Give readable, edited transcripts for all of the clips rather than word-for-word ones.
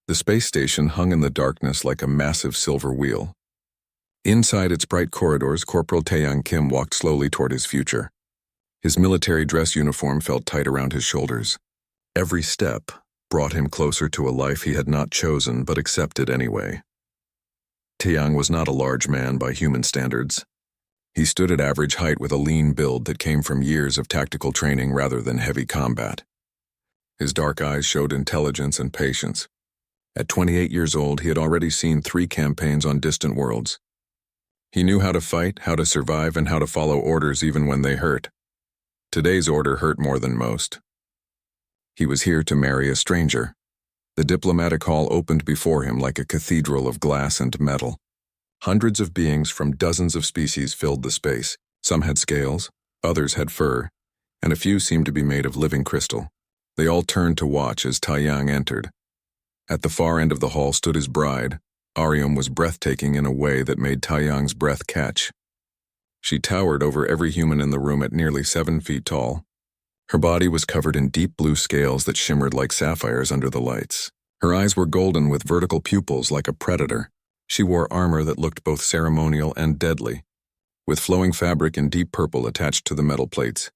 The space station hung in the darkness like a massive silver wheel. Inside its bright corridors, Corporal Taeyang Kim walked slowly toward his future. His military dress uniform felt tight around his shoulders. Every step brought him closer to a life he had not chosen but accepted anyway. Taeyang was not a large man by human standards. He stood at average height with a lean build that came from years of tactical training rather than heavy combat. His dark eyes showed intelligence and patience. At 28 years old, he had already seen 3 campaigns on distant worlds. He knew how to fight, how to survive, and how to follow orders even when they hurt. Today's order hurt more than most. He was here to marry a stranger. The diplomatic hall opened before him like a cathedral of glass and metal. Hundreds of beings from dozens of species filled the space. Some had scales, others had fur, and a few seemed to be made of living crystal. They all turned to watch as Taeyang entered. At the far end of the hall stood his bride. Arium was breathtaking in a way that made Taeyang's breath catch. She towered over every human in the room at nearly 7 feet tall. Her body was covered in deep blue scales that shimmered like sapphires under the lights. Her eyes were golden with vertical pupils like a predator. She wore armor that looked both ceremonial and deadly, with flowing fabric in deep purple attached to the metal plates.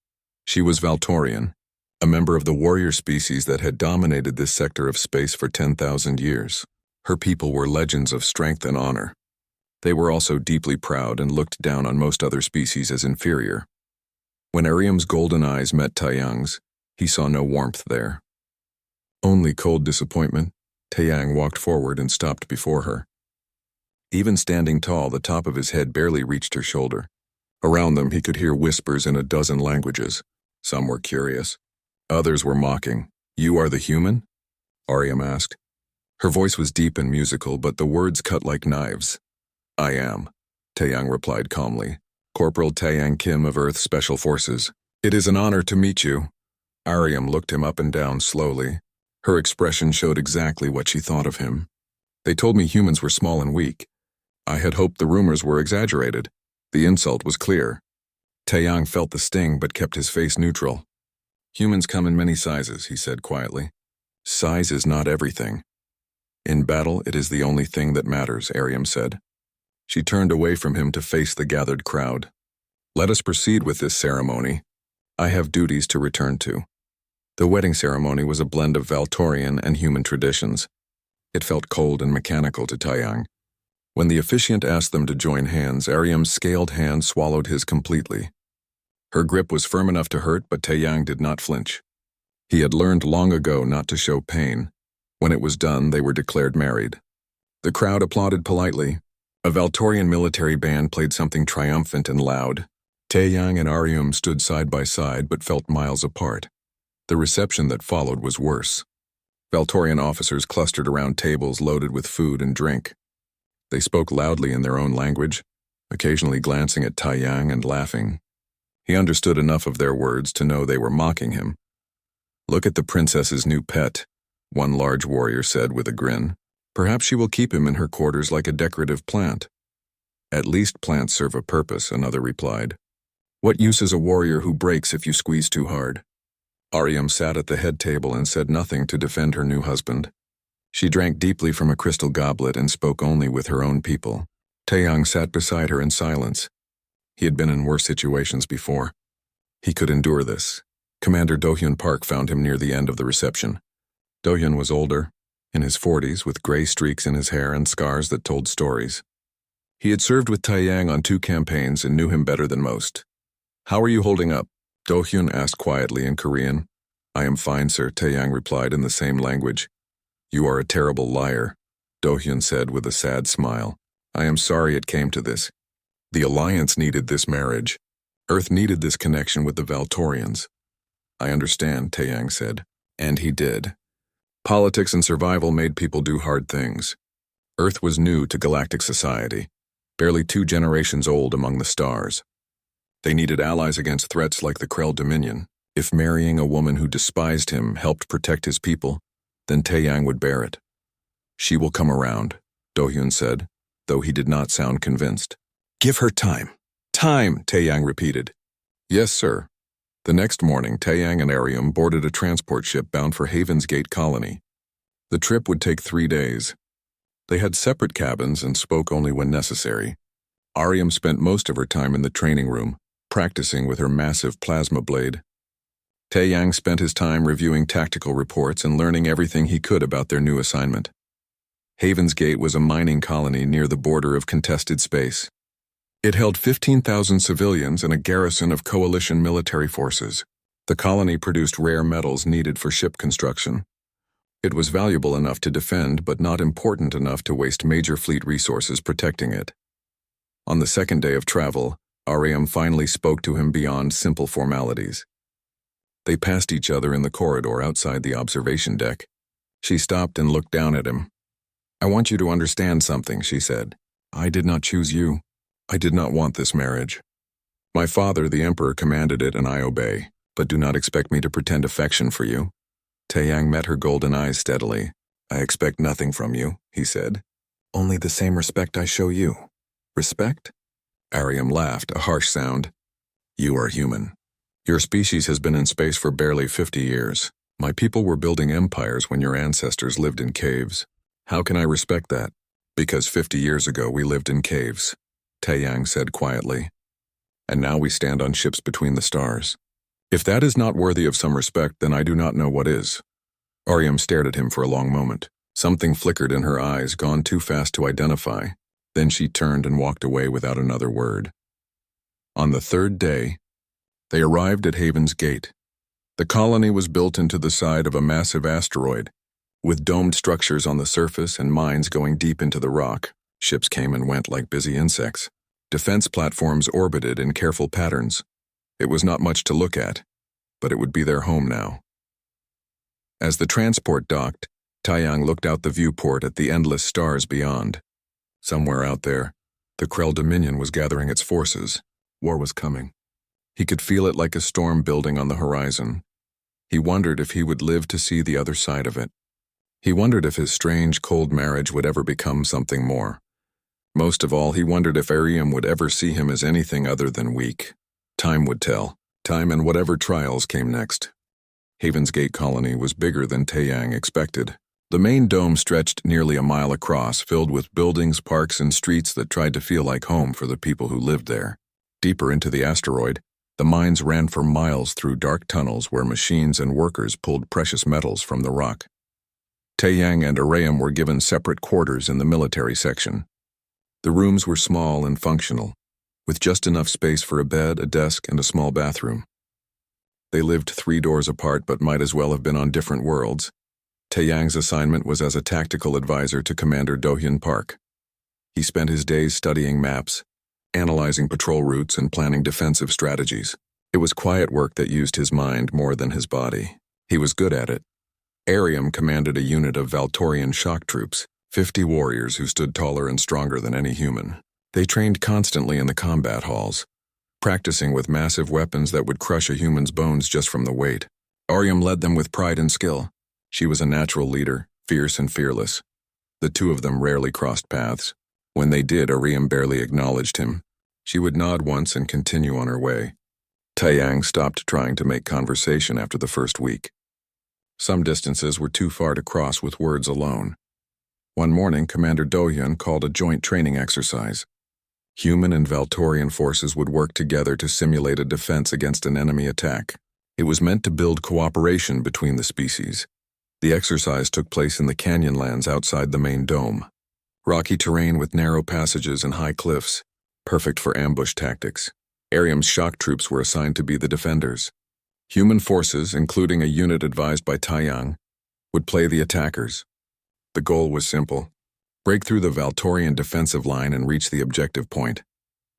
She was Valtorian, a member of the warrior species that had dominated this sector of space for 10,000 years. Her people were legends of strength and honor. They were also deeply proud and looked down on most other species as inferior. When Arium's golden eyes met Taeyang's, he saw no warmth there. Only cold disappointment. Taeyang walked forward and stopped before her. Even standing tall, the top of his head barely reached her shoulder. Around them, he could hear whispers in a dozen languages. Some were curious. Others were mocking. "You are the human?" Arium asked. Her voice was deep and musical, but the words cut like knives. "I am," Taeyang replied calmly. "Corporal Taeyang Kim of Earth Special Forces. It is an honor to meet you." Arium looked him up and down slowly. Her expression showed exactly what she thought of him. "They told me humans were small and weak. I had hoped the rumors were exaggerated." The insult was clear. Taeyang felt the sting but kept his face neutral. "Humans come in many sizes," he said quietly. "Size is not everything." "In battle, it is the only thing that matters," Arium said. She turned away from him to face the gathered crowd. "Let us proceed with this ceremony. I have duties to return to." The wedding ceremony was a blend of Valtorian and human traditions. It felt cold and mechanical to Taeyang. When the officiant asked them to join hands, Arium's scaled hand swallowed his completely. Her grip was firm enough to hurt, but Taeyang did not flinch. He had learned long ago not to show pain. When it was done, they were declared married. The crowd applauded politely. A Valtorian military band played something triumphant and loud. Taeyang and Arium stood side by side but felt miles apart. The reception that followed was worse. Valtorian officers clustered around tables loaded with food and drink. They spoke loudly in their own language, occasionally glancing at Taeyang and laughing. He understood enough of their words to know they were mocking him. "Look at the princess's new pet," one large warrior said with a grin. "Perhaps she will keep him in her quarters like a decorative plant." "At least plants serve a purpose," another replied. "What use is a warrior who breaks if you squeeze too hard?" Arium sat at the head table and said nothing to defend her new husband. She drank deeply from a crystal goblet and spoke only with her own people. Taeyang sat beside her in silence. He had been in worse situations before. He could endure this. Commander Do-hyun Park found him near the end of the reception. Do-hyun was older, in his 40s, with gray streaks in his hair and scars that told stories. He had served with Taeyang on 2 campaigns and knew him better than most. "How are you holding up?" Do-hyun asked quietly in Korean. "I am fine, sir," Taeyang replied in the same language. "You are a terrible liar," Do-hyun said with a sad smile. "I am sorry it came to this. The Alliance needed this marriage. Earth needed this connection with the Valtorians." "I understand," Taeyang said. And he did. Politics and survival made people do hard things. Earth was new to galactic society, barely 2 generations old among the stars. They needed allies against threats like the Krell Dominion. If marrying a woman who despised him helped protect his people, then Taeyang would bear it. "She will come around," Do-hyun said, though he did not sound convinced. "Give her time." "Time," Taeyang repeated. "Yes, sir." The next morning, Taeyang and Arium boarded a transport ship bound for Haven's Gate Colony. The trip would take 3 days. They had separate cabins and spoke only when necessary. Ariam spent most of her time in the training room, practicing with her massive plasma blade. Taeyang spent his time reviewing tactical reports and learning everything he could about their new assignment. Haven's Gate was a mining colony near the border of contested space. It held 15,000 civilians and a garrison of coalition military forces. The colony produced rare metals needed for ship construction. It was valuable enough to defend, but not important enough to waste major fleet resources protecting it. On the second day of travel, Ariam finally spoke to him beyond simple formalities. They passed each other in the corridor outside the observation deck. She stopped and looked down at him. "I want you to understand something," she said. "I did not choose you. I did not want this marriage. My father, the Emperor, commanded it and I obey, but do not expect me to pretend affection for you." Taeyang met her golden eyes steadily. "I expect nothing from you," he said. "Only the same respect I show you." "Respect?" Ariam laughed, a harsh sound. "You are human. Your species has been in space for barely 50 years. My people were building empires when your ancestors lived in caves. How can I respect that? Because 50 years ago we lived in caves," Taeyang said quietly. "And now we stand on ships between the stars. If that is not worthy of some respect, then I do not know what is." Ariam stared at him for a long moment. Something flickered in her eyes, gone too fast to identify. Then she turned and walked away without another word. On the third day, they arrived at Haven's Gate. The colony was built into the side of a massive asteroid, with domed structures on the surface and mines going deep into the rock. Ships came and went like busy insects. Defense platforms orbited in careful patterns. It was not much to look at, but it would be their home now. As the transport docked, Taeyang looked out the viewport at the endless stars beyond. Somewhere out there, the Krell Dominion was gathering its forces. War was coming. He could feel it like a storm building on the horizon. He wondered if he would live to see the other side of it. He wondered if his strange, cold marriage would ever become something more. Most of all, he wondered if Ariam would ever see him as anything other than weak. Time would tell. Time and whatever trials came next. Haven's Gate colony was bigger than Taeyang expected. The main dome stretched nearly a mile across, filled with buildings, parks, and streets that tried to feel like home for the people who lived there. Deeper into the asteroid, the mines ran for miles through dark tunnels where machines and workers pulled precious metals from the rock. Taeyang and Ariam were given separate quarters in the military section. The rooms were small and functional, with just enough space for a bed, a desk, and a small bathroom. They lived 3 doors apart but might as well have been on different worlds. Taeyang's assignment was as a tactical advisor to Commander Do-hyun Park. He spent his days studying maps, analyzing patrol routes, and planning defensive strategies. It was quiet work that used his mind more than his body. He was good at it. Ariam commanded a unit of Valtorian shock troops, 50 warriors who stood taller and stronger than any human. They trained constantly in the combat halls, practicing with massive weapons that would crush a human's bones just from the weight. Ariam led them with pride and skill. She was a natural leader, fierce and fearless. The two of them rarely crossed paths. When they did, Ariam barely acknowledged him. She would nod once and continue on her way. Taeyang stopped trying to make conversation after the first week. Some distances were too far to cross with words alone. One morning, Commander Do-hyun called a joint training exercise. Human and Valtorian forces would work together to simulate a defense against an enemy attack. It was meant to build cooperation between the species. The exercise took place in the canyonlands outside the main dome. Rocky terrain with narrow passages and high cliffs, perfect for ambush tactics. Ariam's shock troops were assigned to be the defenders. Human forces, including a unit advised by Taeyang, would play the attackers. The goal was simple: break through the Valtorian defensive line and reach the objective point.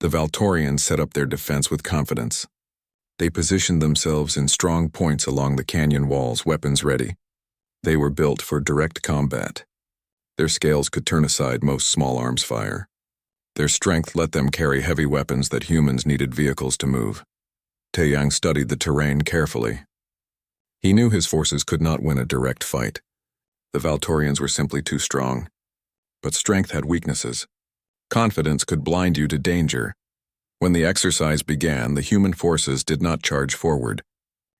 The Valtorians set up their defense with confidence. They positioned themselves in strong points along the canyon walls, weapons ready. They were built for direct combat. Their scales could turn aside most small arms fire. Their strength let them carry heavy weapons that humans needed vehicles to move. Taeyang studied the terrain carefully. He knew his forces could not win a direct fight. The Valtorians were simply too strong. But strength had weaknesses. Confidence could blind you to danger. When the exercise began, the human forces did not charge forward.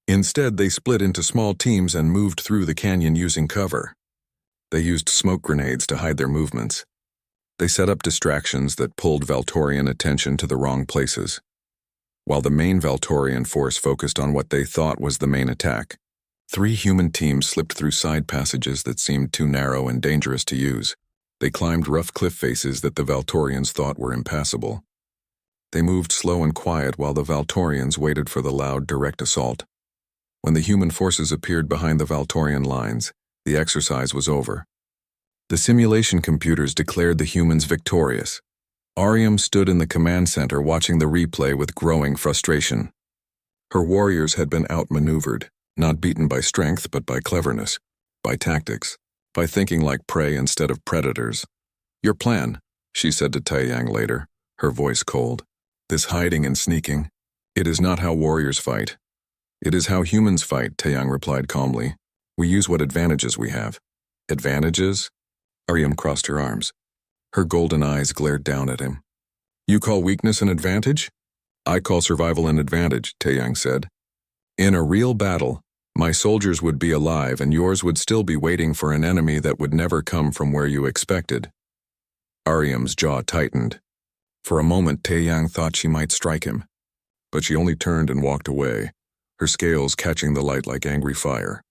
Instead, they split into small teams and moved through the canyon using cover. They used smoke grenades to hide their movements. They set up distractions that pulled Valtorian attention to the wrong places, while the main Valtorian force focused on what they thought was the main attack. 3 human teams slipped through side passages that seemed too narrow and dangerous to use. They climbed rough cliff faces that the Valtorians thought were impassable. They moved slow and quiet while the Valtorians waited for the loud, direct assault. When the human forces appeared behind the Valtorian lines, the exercise was over. The simulation computers declared the humans victorious. Ariam stood in the command center watching the replay with growing frustration. Her warriors had been outmaneuvered, not beaten by strength but by cleverness, by tactics, by thinking like prey instead of predators. "Your plan," she said to Taiyang later, her voice cold. "This hiding and sneaking, it is not how warriors fight. It is how humans fight," Taiyang replied calmly. "We use what advantages we have." "Advantages?" Ariam crossed her arms. Her golden eyes glared down at him. "You call weakness an advantage?" "I call survival an advantage," Taiyang said. "In a real battle, my soldiers would be alive and yours would still be waiting for an enemy that would never come from where you expected." Ariam's jaw tightened. For a moment, Taiyang thought she might strike him, but she only turned and walked away, her scales catching the light like angry fire.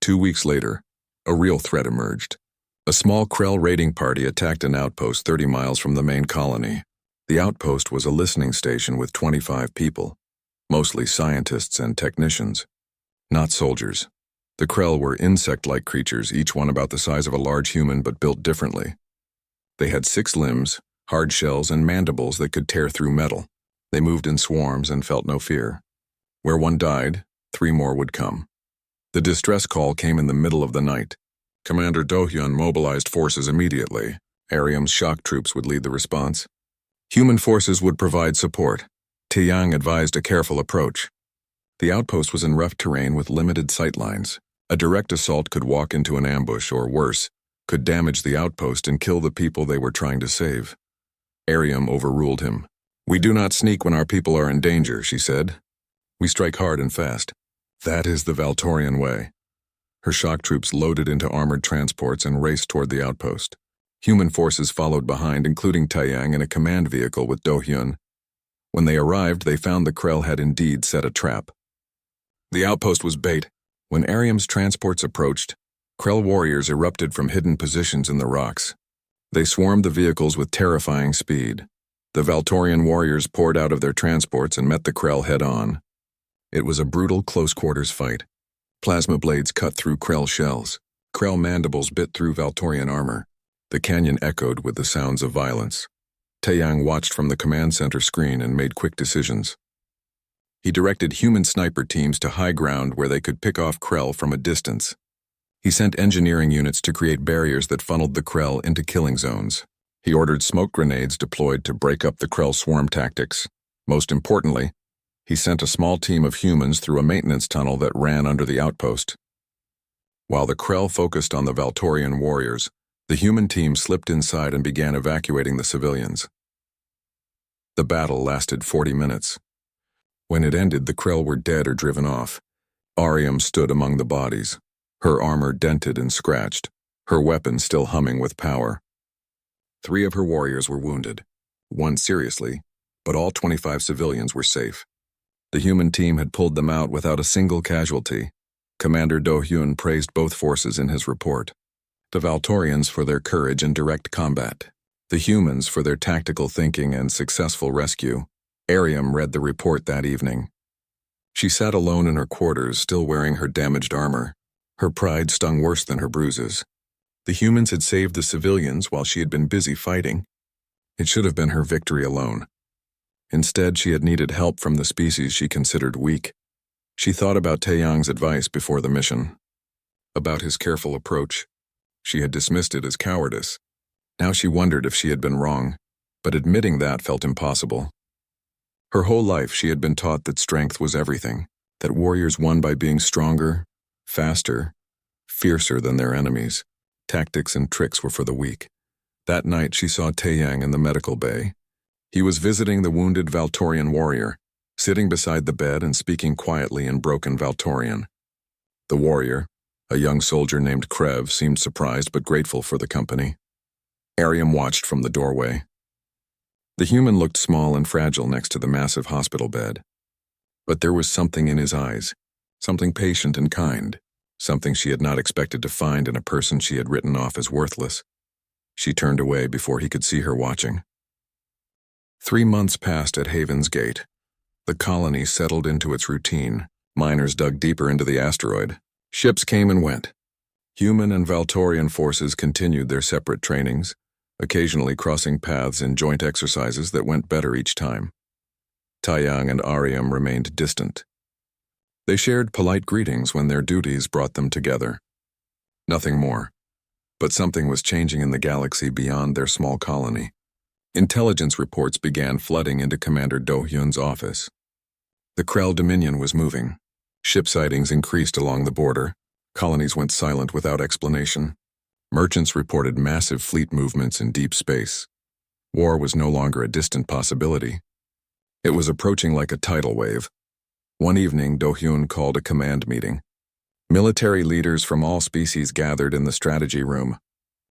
2 weeks later, a real threat emerged. A small Krell raiding party attacked an outpost 30 miles from the main colony. The outpost was a listening station with 25 people, mostly scientists and technicians, not soldiers. The Krell were insect-like creatures, each one about the size of a large human but built differently. They had 6 limbs, hard shells, and mandibles that could tear through metal. They moved in swarms and felt no fear. Where one died, 3 more would come. The distress call came in the middle of the night. Commander Do-hyun mobilized forces immediately. Ariam's shock troops would lead the response. Human forces would provide support. Taiyang advised a careful approach. The outpost was in rough terrain with limited sightlines. A direct assault could walk into an ambush, or worse, could damage the outpost and kill the people they were trying to save. Ariam overruled him. "We do not sneak when our people are in danger," she said. "We strike hard and fast. That is the Valtorian way." Her shock troops loaded into armored transports and raced toward the outpost. Human forces followed behind, including Taiyang in a command vehicle with Do-hyun. When they arrived, they found the Krell had indeed set a trap. The outpost was bait. When Ariam's transports approached, Krell warriors erupted from hidden positions in the rocks. They swarmed the vehicles with terrifying speed. The Valtorian warriors poured out of their transports and met the Krell head-on. It was a brutal close-quarters fight. Plasma blades cut through Krell shells. Krell mandibles bit through Valtorian armor. The canyon echoed with the sounds of violence. Taiyang watched from the command center screen and made quick decisions. He directed human sniper teams to high ground where they could pick off Krell from a distance. He sent engineering units to create barriers that funneled the Krell into killing zones. He ordered smoke grenades deployed to break up the Krell swarm tactics. Most importantly, he sent a small team of humans through a maintenance tunnel that ran under the outpost. While the Krell focused on the Valtorian warriors, the human team slipped inside and began evacuating the civilians. The battle lasted 40 minutes. When it ended, the Krell were dead or driven off. Ariam stood among the bodies, her armor dented and scratched, her weapon still humming with power. 3 of her warriors were wounded, 1 seriously, but all 25 civilians were safe. The human team had pulled them out without a single casualty. Commander Do-hyun praised both forces in his report. The Valtorians for their courage in direct combat, the humans for their tactical thinking and successful rescue. Ariam read the report that evening. She sat alone in her quarters, still wearing her damaged armor. Her pride stung worse than her bruises. The humans had saved the civilians while she had been busy fighting. It should have been her victory alone. Instead, she had needed help from the species she considered weak. She thought about Taeyang's advice before the mission, about his careful approach. She had dismissed it as cowardice. Now she wondered if she had been wrong, but admitting that felt impossible. Her whole life she had been taught that strength was everything, that warriors won by being stronger, faster, fiercer than their enemies. Tactics and tricks were for the weak. That night she saw Taeyang in the medical bay. He was visiting the wounded Valtorian warrior, sitting beside the bed and speaking quietly in broken Valtorian. The warrior, A young soldier named Krev seemed surprised but grateful for the company. Ariam watched from the doorway. The human looked small and fragile next to the massive hospital bed. But there was something in his eyes, something patient and kind, something she had not expected to find in a person she had written off as worthless. She turned away before he could see her watching. 3 months passed at Haven's Gate. The colony settled into its routine. Miners dug deeper into the asteroid. Ships came and went. Human and Valtorian forces continued their separate trainings, occasionally crossing paths in joint exercises that went better each time. Taeyang and Ariam remained distant. They shared polite greetings when their duties brought them together. Nothing more. But something was changing in the galaxy beyond their small colony. Intelligence reports began flooding into Commander Do-hyun's office. The Krell Dominion was moving. Ship sightings increased along the border. Colonies went silent without explanation. Merchants reported massive fleet movements in deep space. War was no longer a distant possibility. It was approaching like a tidal wave. One evening, Do-hyun called a command meeting. Military leaders from all species gathered in the strategy room.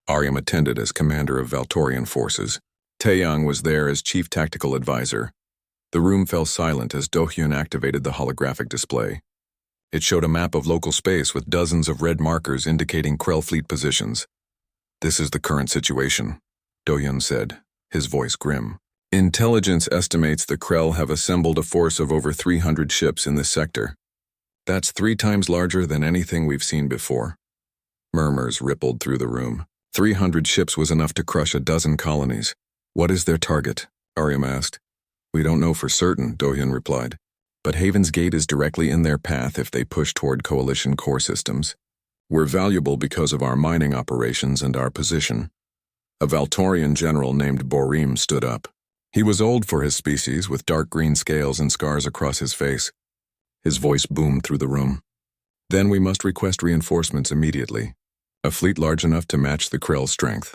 Ariam attended as commander of Valtorian forces. Taeyang was there as chief tactical advisor. The room fell silent as Do-hyun activated the holographic display. It showed a map of local space with dozens of red markers indicating Krell fleet positions. "This is the current situation," Do-hyun said, his voice grim. "Intelligence estimates the Krell have assembled a force of over 300 ships in this sector. That's 3 times larger than anything we've seen before." Murmurs rippled through the room. 300 ships was enough to crush a dozen colonies. "What is their target?" Ariam asked. "We don't know for certain," Do-hyun replied. "But Haven's Gate is directly in their path if they push toward Coalition core systems. We're valuable because of our mining operations and our position." A Valtorian general named Borim stood up. He was old for his species, with dark green scales and scars across his face. His voice boomed through the room. "Then we must request reinforcements immediately. A fleet large enough to match the Krell's strength."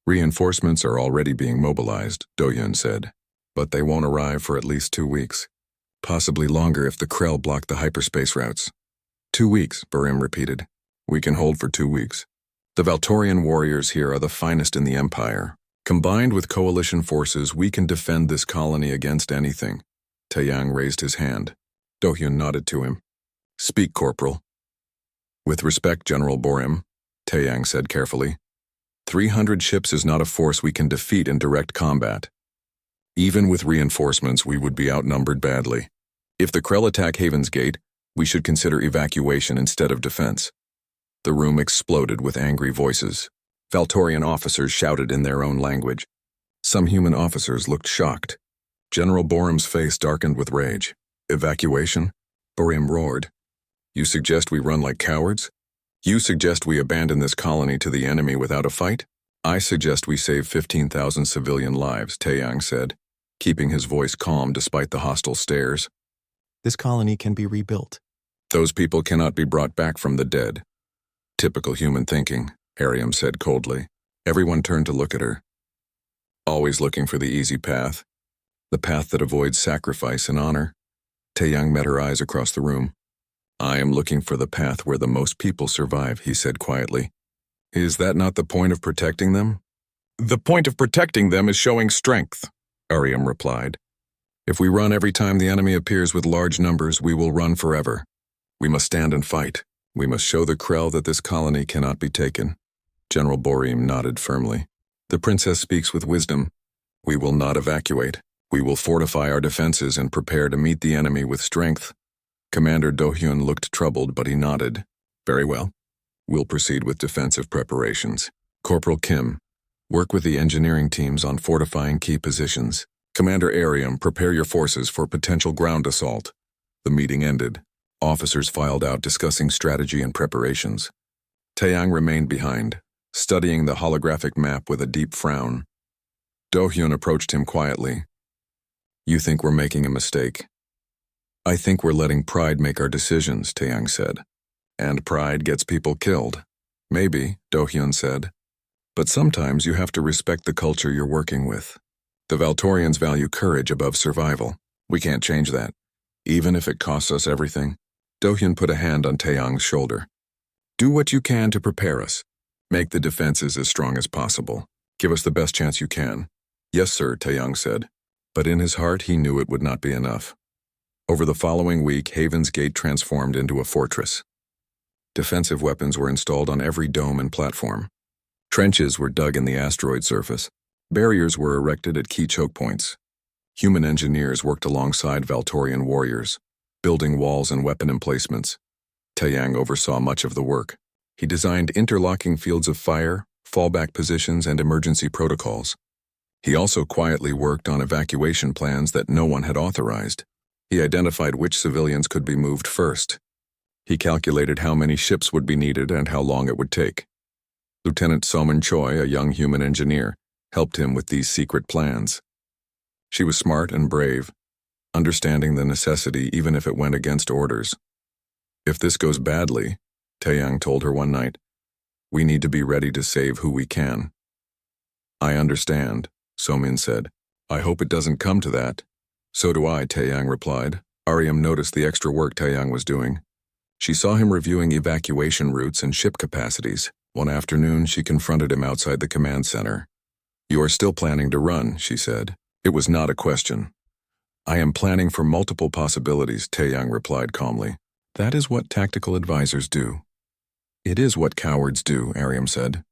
"Reinforcements are already being mobilized," Do-hyun said. "But they won't arrive for at least 2 weeks. Possibly longer if the Krell block the hyperspace routes." 2 weeks, Borim repeated. "We can hold for 2 weeks. The Valtorian warriors here are the finest in the Empire. Combined with coalition forces, we can defend this colony against anything." Taeyang raised his hand. Do-hyun nodded to him. "Speak, Corporal." "With respect, General Borim," Taeyang said carefully. 300 ships is not a force we can defeat in direct combat. Even with reinforcements, we would be outnumbered badly. If the Krell attack Haven's Gate, we should consider evacuation instead of defense." The room exploded with angry voices. Valtorian officers shouted in their own language. Some human officers looked shocked. General Borim's face darkened with rage. "Evacuation?" Borim roared. "You suggest we run like cowards? You suggest we abandon this colony to the enemy without a fight? I suggest we save 15,000 civilian lives," Taeyang said, keeping his voice calm despite the hostile stares. "This colony can be rebuilt." "Those people cannot be brought back from the dead." "Typical human thinking," Ariam said coldly. Everyone turned to look at her. "Always looking for the easy path. The path that avoids sacrifice and honor." Taeyang met her eyes across the room. "I am looking for the path where the most people survive," he said quietly. "Is that not the point of protecting them?" "The point of protecting them is showing strength," Ariam replied. "If we run every time the enemy appears with large numbers, we will run forever. We must stand and fight. We must show the Krell that this colony cannot be taken." General Borim nodded firmly. "The princess speaks with wisdom. We will not evacuate. We will fortify our defenses and prepare to meet the enemy with strength." Commander Do-hyun looked troubled, but he nodded. "Very well. We'll proceed with defensive preparations. Corporal Kim, work with the engineering teams on fortifying key positions. Commander Ariam, prepare your forces for potential ground assault." The meeting ended. Officers filed out discussing strategy and preparations. Taeyang remained behind, studying the holographic map with a deep frown. Do-hyun approached him quietly. "You think we're making a mistake?" "I think we're letting pride make our decisions," Taeyang said. "And pride gets people killed." "Maybe," Do-hyun said. "But sometimes you have to respect the culture you're working with. The Valtorians value courage above survival. We can't change that, even if it costs us everything." Do-hyun put a hand on Taeyang's shoulder. Do what you can to prepare us. Make the defenses as strong as possible. Give us the best chance you can. Yes, sir, Taeyang said. But in his heart, he knew it would not be enough. Over the following week, Haven's Gate transformed into a fortress. Defensive weapons were installed on every dome and platform. Trenches were dug in the asteroid surface. Barriers were erected at key choke points. Human engineers worked alongside Valtorian warriors, building walls and weapon emplacements. Taeyang oversaw much of the work. He designed interlocking fields of fire, fallback positions, and emergency protocols. He also quietly worked on evacuation plans that no one had authorized. He identified which civilians could be moved first. He calculated how many ships would be needed and how long it would take. Lieutenant Soman Choi, a young human engineer, helped him with these secret plans. She was smart and brave, understanding the necessity even if it went against orders. If this goes badly, Taeyang told her one night, we need to be ready to save who we can. I understand, Somin said. I hope it doesn't come to that. So do I, Taeyang replied. Aryam noticed the extra work Taeyang was doing. She saw him reviewing evacuation routes and ship capacities. One afternoon, she confronted him outside the command center. You are still planning to run, she said. It was not a question. I am planning for multiple possibilities, Taeyang replied calmly. That is what tactical advisors do. It is what cowards do, Aryam said.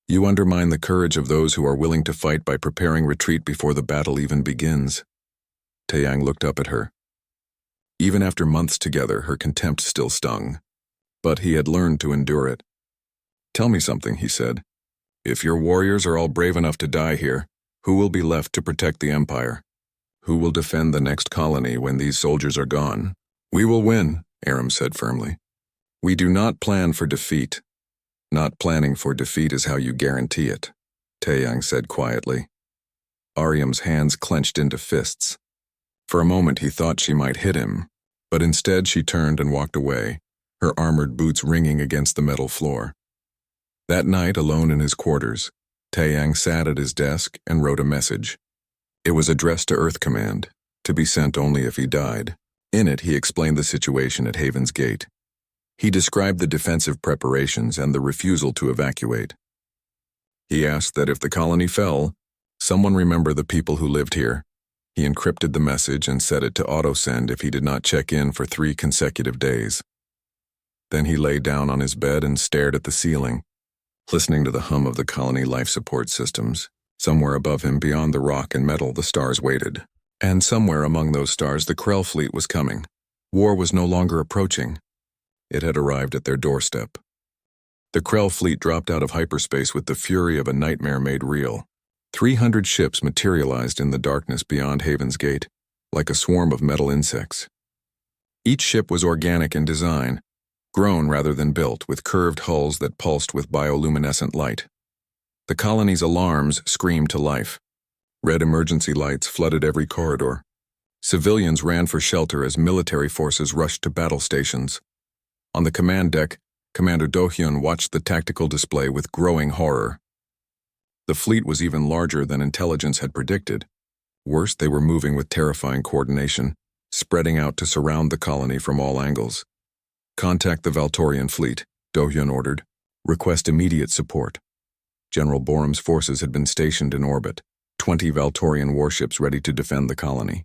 You undermine the courage of those who are willing to fight by preparing retreat before the battle even begins. Taeyang looked up at her. Even after months together, her contempt still stung. But he had learned to endure it. Tell me something, he said. If your warriors are all brave enough to die here, who will be left to protect the Empire? Who will defend the next colony when these soldiers are gone? We will win, Aram said firmly. We do not plan for defeat. Not planning for defeat is how you guarantee it, Taeyang said quietly. Aryam's hands clenched into fists. For a moment he thought she might hit him, but instead she turned and walked away, her armored boots ringing against the metal floor. That night, alone in his quarters, Taeyang sat at his desk and wrote a message. It was addressed to Earth Command, to be sent only if he died. In it, he explained the situation at Haven's Gate. He described the defensive preparations and the refusal to evacuate. He asked that if the colony fell, someone remember the people who lived here. He encrypted the message and set it to auto-send if he did not check in for 3 consecutive days. Then he lay down on his bed and stared at the ceiling, listening to the hum of the colony life support systems. Somewhere above him, beyond the rock and metal, the stars waited. And somewhere among those stars, the Krell fleet was coming. War was no longer approaching. It had arrived at their doorstep. The Krell fleet dropped out of hyperspace with the fury of a nightmare made real. 300 ships materialized in the darkness beyond Haven's Gate, like a swarm of metal insects. Each ship was organic in design, grown rather than built, with curved hulls that pulsed with bioluminescent light. The colony's alarms screamed to life. Red emergency lights flooded every corridor. Civilians ran for shelter as military forces rushed to battle stations. On the command deck, Commander Do-hyun watched the tactical display with growing horror. The fleet was even larger than intelligence had predicted. Worse, they were moving with terrifying coordination, spreading out to surround the colony from all angles. Contact the Valtorian fleet, Do-hyun ordered. Request immediate support. General Borum's forces had been stationed in orbit, 20 Valtorian warships ready to defend the colony.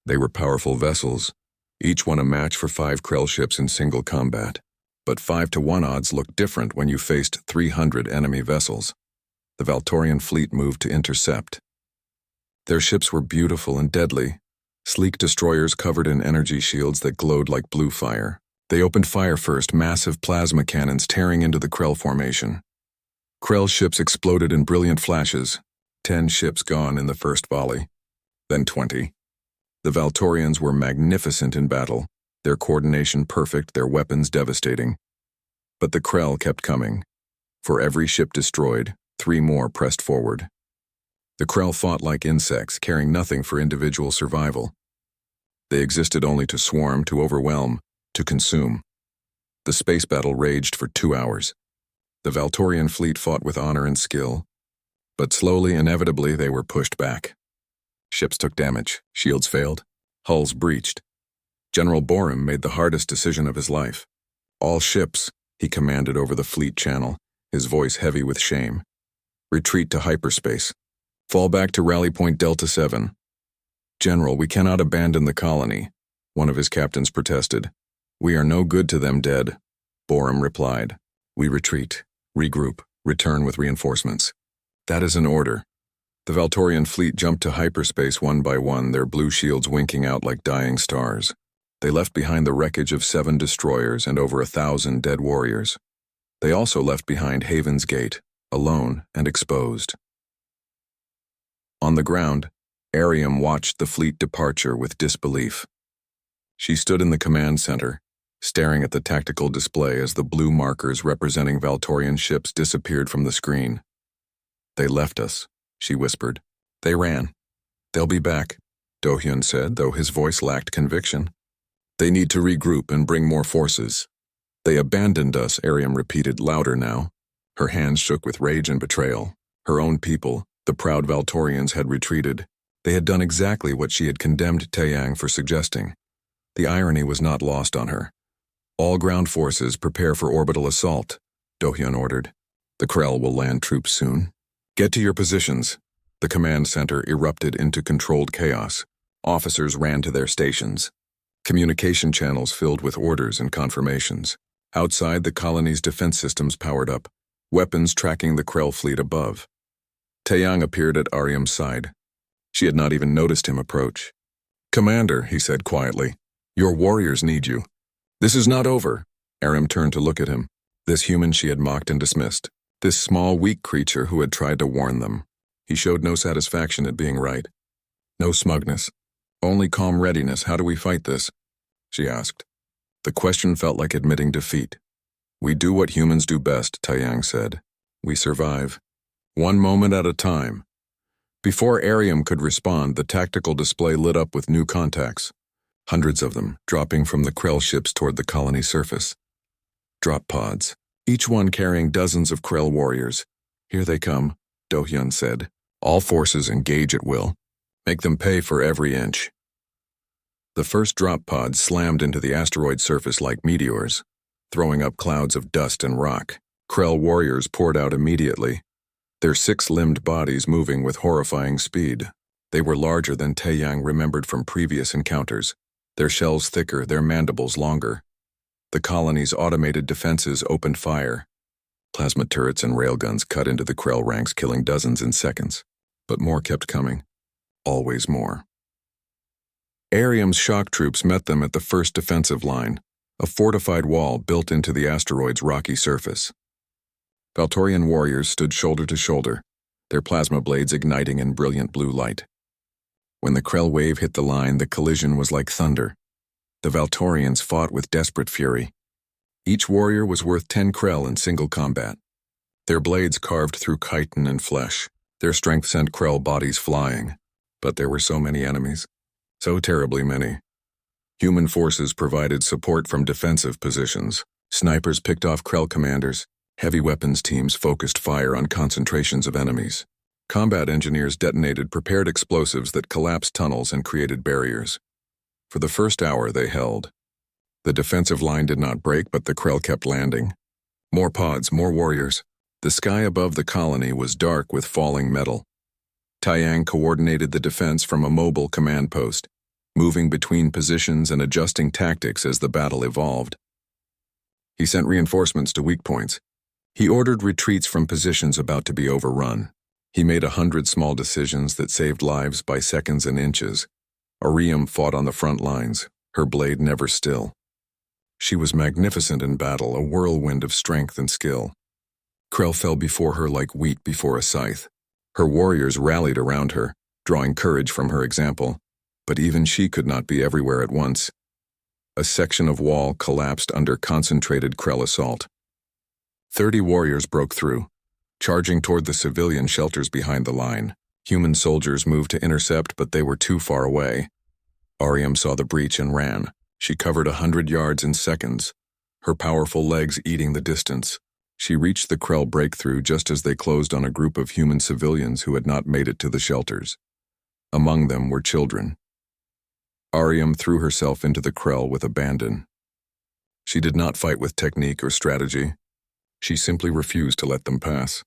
They were powerful vessels, each one a match for 5 Krell ships in single combat. But 5-to-1 odds looked different when you faced 300 enemy vessels. The Valtorian fleet moved to intercept. Their ships were beautiful and deadly, sleek destroyers covered in energy shields that glowed like blue fire. They opened fire first, massive plasma cannons tearing into the Krell formation. Krell ships exploded in brilliant flashes, 10 ships gone in the first volley, then 20. The Valtorians were magnificent in battle, their coordination perfect, their weapons devastating. But the Krell kept coming. For every ship destroyed, 3 more pressed forward. The Krell fought like insects, caring nothing for individual survival. They existed only to swarm, to overwhelm, to consume. The space battle raged for 2 hours. The Valtorian fleet fought with honor and skill, but slowly, inevitably, they were pushed back. Ships took damage, shields failed, hulls breached. General Borum made the hardest decision of his life. All ships, He commanded over the fleet channel, his voice heavy with shame. Retreat to hyperspace. Fall back to rally point Delta 7. General, we cannot abandon the colony, one of his captains protested. We are no good to them dead, Borum replied. We retreat, regroup, return with reinforcements. That is an order. The Valtorian fleet jumped to hyperspace one by one, their blue shields winking out like dying stars. They left behind the wreckage of 7 destroyers and over 1,000 dead warriors. They also left behind Haven's Gate, alone and exposed. On the ground, Ariam watched the fleet departure with disbelief. She stood in the command center, staring at the tactical display as the blue markers representing Valtorian ships disappeared from the screen. They left us, she whispered. They ran. They'll be back, Do-hyun said, though his voice lacked conviction. They need to regroup and bring more forces. They abandoned us, Ariam repeated, louder now. Her hands shook with rage and betrayal. Her own people, the proud Valtorians, had retreated. They had done exactly what she had condemned Taeyang for suggesting. The irony was not lost on her. All ground forces prepare for orbital assault, Do-hyun ordered. The Krell will land troops soon. Get to your positions. The command center erupted into controlled chaos. Officers ran to their stations. Communication channels filled with orders and confirmations. Outside, the colony's defense systems powered up, weapons tracking the Krell fleet above. Taeyang appeared at Ariam's side. She had not even noticed him approach. Commander, he said quietly, your warriors need you. This is not over. Ariam turned to look at him. This human she had mocked and dismissed. This small, weak creature who had tried to warn them. He showed no satisfaction at being right. No smugness. Only calm readiness. How do we fight this? She asked. The question felt like admitting defeat. We do what humans do best, Taeyang said. We survive. One moment at a time. Before Ariam could respond, the tactical display lit up with new contacts. Hundreds of them, dropping from the Krell ships toward the colony surface. Drop pods, each one carrying dozens of Krell warriors. Here they come, Do-hyun said. All forces engage at will. Make them pay for every inch. The first drop pods slammed into the asteroid surface like meteors, throwing up clouds of dust and rock. Krell warriors poured out immediately, their 6-limbed bodies moving with horrifying speed. They were larger than Taeyang remembered from previous encounters, their shells thicker, their mandibles longer. The colony's automated defenses opened fire. Plasma turrets and railguns cut into the Krell ranks, killing dozens in seconds. But more kept coming. Always more. Ariam's shock troops met them at the first defensive line, a fortified wall built into the asteroid's rocky surface. Valtorian warriors stood shoulder to shoulder, their plasma blades igniting in brilliant blue light. When the Krell wave hit the line, the collision was like thunder. The Valtorians fought with desperate fury. Each warrior was worth 10 Krell in single combat. Their blades carved through chitin and flesh. Their strength sent Krell bodies flying. But there were so many enemies. So terribly many. Human forces provided support from defensive positions. Snipers picked off Krell commanders. Heavy weapons teams focused fire on concentrations of enemies. Combat engineers detonated prepared explosives that collapsed tunnels and created barriers. For the first hour, they held. The defensive line did not break, but the Krell kept landing. More pods, more warriors. The sky above the colony was dark with falling metal. Taeyang coordinated the defense from a mobile command post, moving between positions and adjusting tactics as the battle evolved. He sent reinforcements to weak points. He ordered retreats from positions about to be overrun. He made 100 small decisions that saved lives by seconds and inches. Ariam fought on the front lines, her blade never still. She was magnificent in battle, a whirlwind of strength and skill. Krell fell before her like wheat before a scythe. Her warriors rallied around her, drawing courage from her example, but even she could not be everywhere at once. A section of wall collapsed under concentrated Krell assault. 30 warriors broke through, charging toward the civilian shelters behind the line. Human soldiers moved to intercept, but they were too far away. Ariam saw the breach and ran. She covered 100 yards in seconds, her powerful legs eating the distance. She reached the Krell breakthrough just as they closed on a group of human civilians who had not made it to the shelters. Among them were children. Ariam threw herself into the Krell with abandon. She did not fight with technique or strategy. She simply refused to let them pass.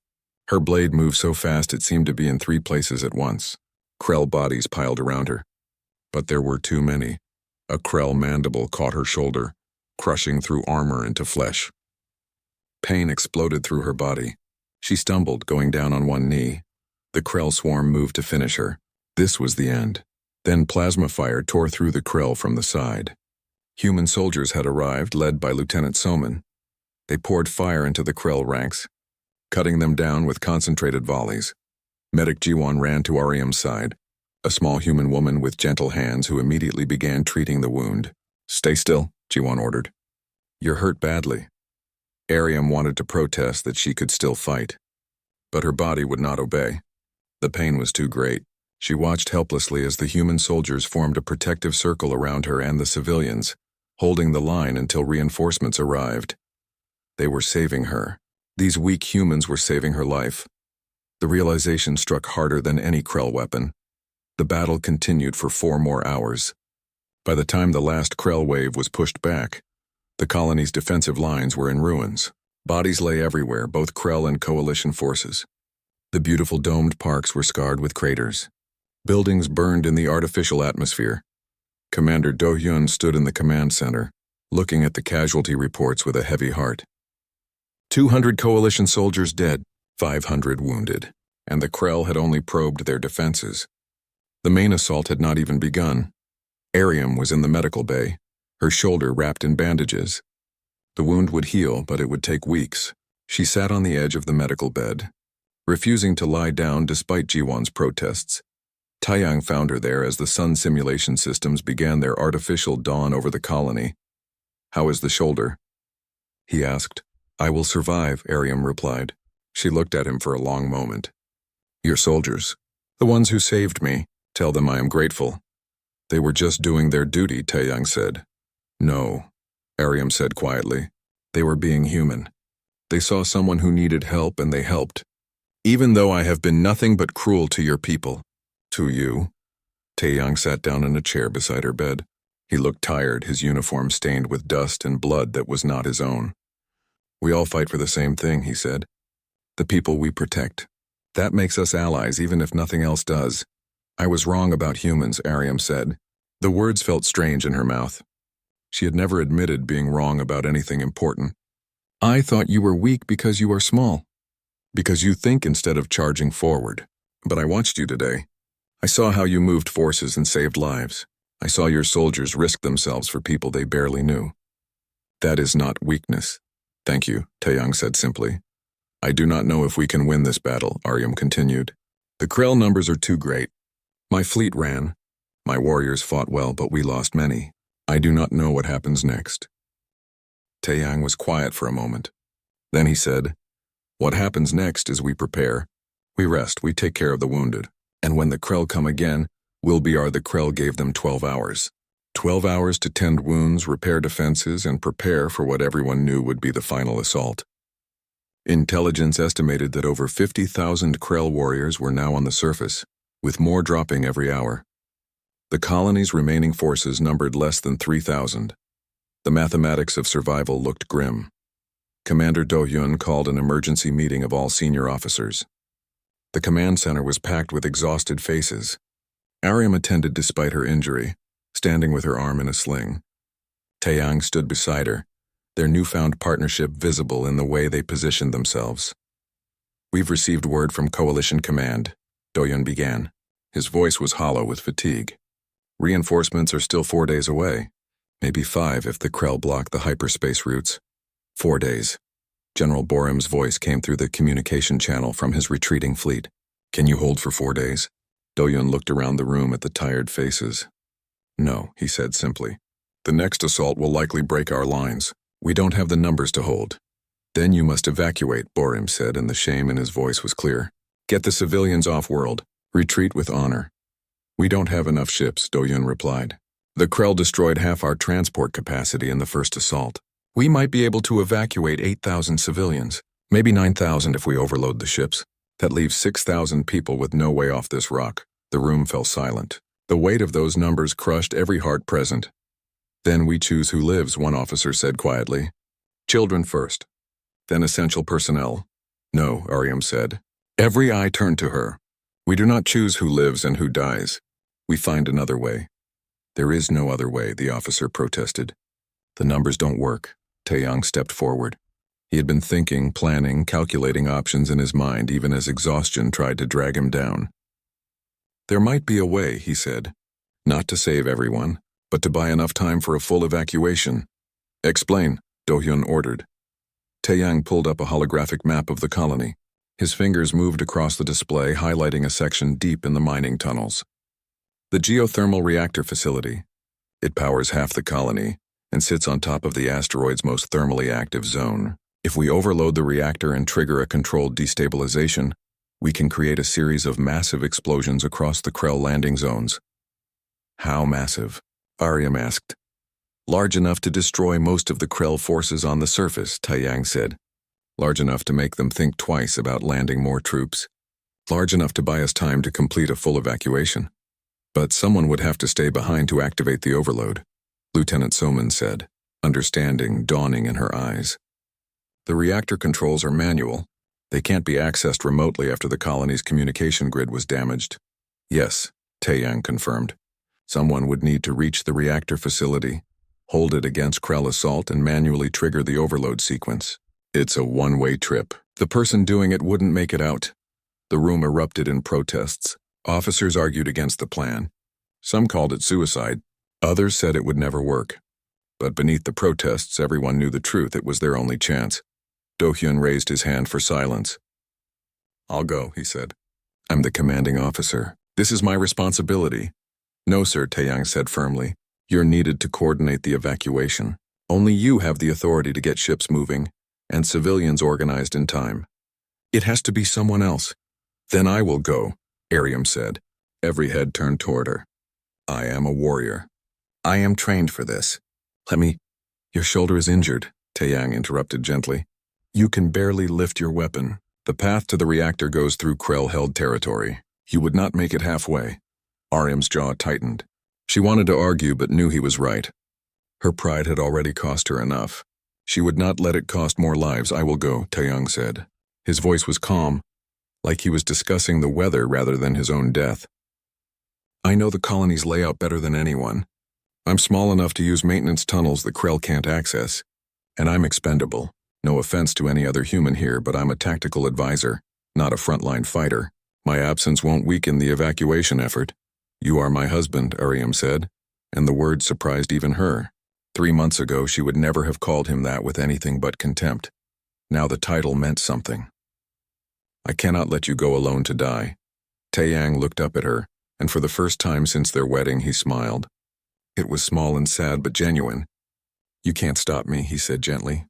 Her blade moved so fast it seemed to be in 3 places at once. Krell bodies piled around her. But there were too many. A Krell mandible caught her shoulder, crushing through armor into flesh. Pain exploded through her body. She stumbled, going down on one knee. The Krell swarm moved to finish her. This was the end. Then plasma fire tore through the Krell from the side. Human soldiers had arrived, led by Lieutenant Soman. They poured fire into the Krell ranks, cutting them down with concentrated volleys. Medic Jiwon ran to Ariam's side, a small human woman with gentle hands who immediately began treating the wound. "Stay still," Jiwon ordered. "You're hurt badly." Ariam wanted to protest that she could still fight, but her body would not obey. The pain was too great. She watched helplessly as the human soldiers formed a protective circle around her and the civilians, holding the line until reinforcements arrived. They were saving her. These weak humans were saving her life. The realization struck harder than any Krell weapon. The battle continued for 4 more hours. By the time the last Krell wave was pushed back, the colony's defensive lines were in ruins. Bodies lay everywhere, both Krell and coalition forces. The beautiful domed parks were scarred with craters. Buildings burned in the artificial atmosphere. Commander Do-hyun stood in the command center, looking at the casualty reports with a heavy heart. 200 coalition soldiers dead, 500 wounded, and the Krell had only probed their defenses. The main assault had not even begun. Ariam was in the medical bay, her shoulder wrapped in bandages. The wound would heal, but it would take weeks. She sat on the edge of the medical bed, refusing to lie down despite Jiwon's protests. Taeyang found her there as the sun simulation systems began their artificial dawn over the colony. "How is the shoulder?" he asked. "I will survive," Ariam replied. She looked at him for a long moment. "Your soldiers, the ones who saved me, tell them I am grateful." "They were just doing their duty," Taeyang said. "No," Ariam said quietly. "They were being human. They saw someone who needed help and they helped. Even though I have been nothing but cruel to your people." "To you?" Taeyang sat down in a chair beside her bed. He looked tired, his uniform stained with dust and blood that was not his own. "We all fight for the same thing," he said. "The people we protect. That makes us allies even if nothing else does." "I was wrong about humans," Ariam said. The words felt strange in her mouth. She had never admitted being wrong about anything important. "I thought you were weak because you are small. Because you think instead of charging forward. But I watched you today. I saw how you moved forces and saved lives. I saw your soldiers risk themselves for people they barely knew. That is not weakness." "Thank you," Taeyang said simply. "I do not know if we can win this battle," Ariam continued. "The Krell numbers are too great. My fleet ran. My warriors fought well, but we lost many. I do not know what happens next." Taeyang was quiet for a moment. Then he said, "What happens next is we prepare. We rest, we take care of the wounded. And when the Krell come again, the Krell gave them 12 hours. 12 hours to tend wounds, repair defenses, and prepare for what everyone knew would be the final assault." Intelligence estimated that over 50,000 Krell warriors were now on the surface, with more dropping every hour. The colony's remaining forces numbered less than 3,000. The mathematics of survival looked grim. Commander Do-hyun called an emergency meeting of all senior officers. The command center was packed with exhausted faces. Ariam attended despite her injury, standing with her arm in a sling. Taeyang stood beside her, their newfound partnership visible in the way they positioned themselves. "We've received word from Coalition Command," Do-hyun began. His voice was hollow with fatigue. "Reinforcements are still 4 days away. Maybe 5 if the Krell block the hyperspace routes. 4 days. General Borim's voice came through the communication channel from his retreating fleet. "Can you hold for 4 days?" Do-hyun looked around the room at the tired faces. "No," he said simply. "The next assault will likely break our lines. We don't have the numbers to hold." "Then you must evacuate," Borim said, and the shame in his voice was clear. "Get the civilians off-world. Retreat with honor." "We don't have enough ships," Do-hyun replied. "The Krell destroyed half our transport capacity in the first assault. We might be able to evacuate 8,000 civilians, maybe 9,000 if we overload the ships. That leaves 6,000 people with no way off this rock." The room fell silent. The weight of those numbers crushed every heart present. Then we choose who lives, one officer said quietly. Children first. Then essential personnel. No, Ariam said. Every eye turned to her. We do not choose who lives and who dies. We find another way. There is no other way, the officer protested. The numbers don't work. Taeyang stepped forward. He had been thinking, planning, calculating options in his mind even as exhaustion tried to drag him down. There might be a way, he said. Not to save everyone, but to buy enough time for a full evacuation. Explain, Do-hyun ordered. Taeyang pulled up a holographic map of the colony. His fingers moved across the display, highlighting a section deep in the mining tunnels. The geothermal reactor facility. It powers half the colony and sits on top of the asteroid's most thermally active zone. If we overload the reactor and trigger a controlled destabilization, we can create a series of massive explosions across the Krell landing zones. How massive? Ariam asked. Large enough to destroy most of the Krell forces on the surface, Taeyang said. Large enough to make them think twice about landing more troops. Large enough to buy us time to complete a full evacuation. But someone would have to stay behind to activate the overload, Lieutenant Soman said, understanding dawning in her eyes. The reactor controls are manual. They can't be accessed remotely after the colony's communication grid was damaged. Yes, Taeyang confirmed. Someone would need to reach the reactor facility, hold it against Krell assault, and manually trigger the overload sequence. It's a one-way trip. The person doing it wouldn't make it out. The room erupted in protests. Officers argued against the plan. Some called it suicide. Others said it would never work. But beneath the protests, everyone knew the truth. It was their only chance. Do-hyun raised his hand for silence. I'll go, he said. I'm the commanding officer. This is my responsibility. No, sir, Taeyang said firmly. You're needed to coordinate the evacuation. Only you have the authority to get ships moving, and civilians organized in time. It has to be someone else. Then I will go, Ariam said. Every head turned toward her. I am a warrior. I am trained for this. Your shoulder is injured, Taeyang interrupted gently. You can barely lift your weapon. The path to the reactor goes through Krell-held territory. You would not make it halfway. Ariam's jaw tightened. She wanted to argue but knew he was right. Her pride had already cost her enough. She would not let it cost more lives. I will go, Taeyang said. His voice was calm, like he was discussing the weather rather than his own death. I know the colony's layout better than anyone. I'm small enough to use maintenance tunnels that Krell can't access. And I'm expendable. No offense to any other human here, but I'm a tactical advisor, not a frontline fighter. My absence won't weaken the evacuation effort. You are my husband, Ariam said, and the word surprised even her. 3 months ago, she would never have called him that with anything but contempt. Now the title meant something. I cannot let you go alone to die. Taeyang looked up at her, and for the first time since their wedding, he smiled. It was small and sad but genuine. You can't stop me, he said gently.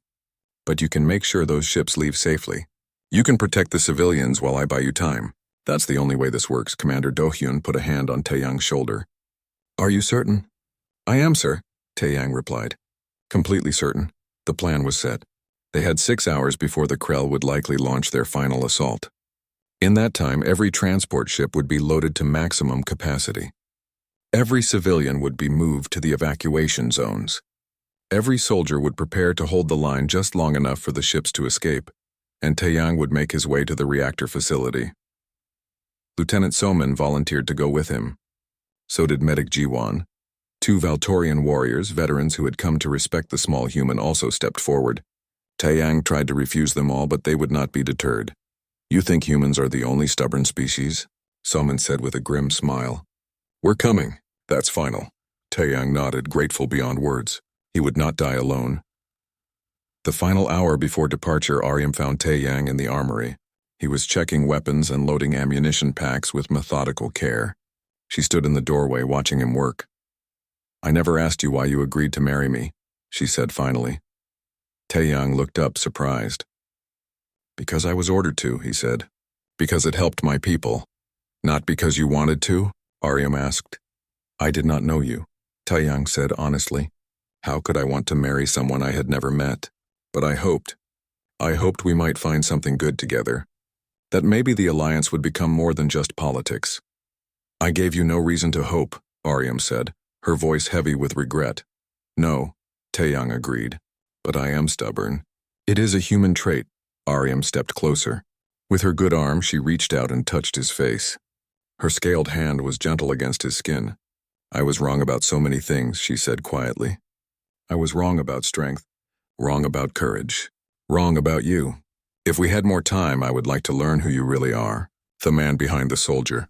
But you can make sure those ships leave safely. You can protect the civilians while I buy you time. That's the only way this works, Commander Do-hyun put a hand on Taeyang's shoulder. Are you certain? I am, sir, Taeyang replied. Completely certain. The plan was set. They had 6 hours before the Krell would likely launch their final assault. In that time, every transport ship would be loaded to maximum capacity. Every civilian would be moved to the evacuation zones. Every soldier would prepare to hold the line just long enough for the ships to escape, and Taeyang would make his way to the reactor facility. Lieutenant Soman volunteered to go with him. So did Medic Jiwon. 2 Valtorian warriors, veterans who had come to respect the small human, also stepped forward. Taeyang tried to refuse them all, but they would not be deterred. You think humans are the only stubborn species? Soman said with a grim smile. We're coming. That's final. Taeyang nodded, grateful beyond words. He would not die alone. The final hour before departure, Ariam found Taeyang in the armory. He was checking weapons and loading ammunition packs with methodical care. She stood in the doorway watching him work. I never asked you why you agreed to marry me, she said finally. Taeyang looked up, surprised. Because I was ordered to, he said. Because it helped my people. Not because you wanted to? Ariam asked. I did not know you, Taeyang said honestly. How could I want to marry someone I had never met? But I hoped we might find something good together. That maybe the alliance would become more than just politics. I gave you no reason to hope, Ariam said, her voice heavy with regret. No, Taeyang agreed. But I am stubborn. It is a human trait. Ariam stepped closer. With her good arm, she reached out and touched his face. Her scaled hand was gentle against his skin. I was wrong about so many things, she said quietly. I was wrong about strength, wrong about courage, wrong about you. If we had more time, I would like to learn who you really are, the man behind the soldier.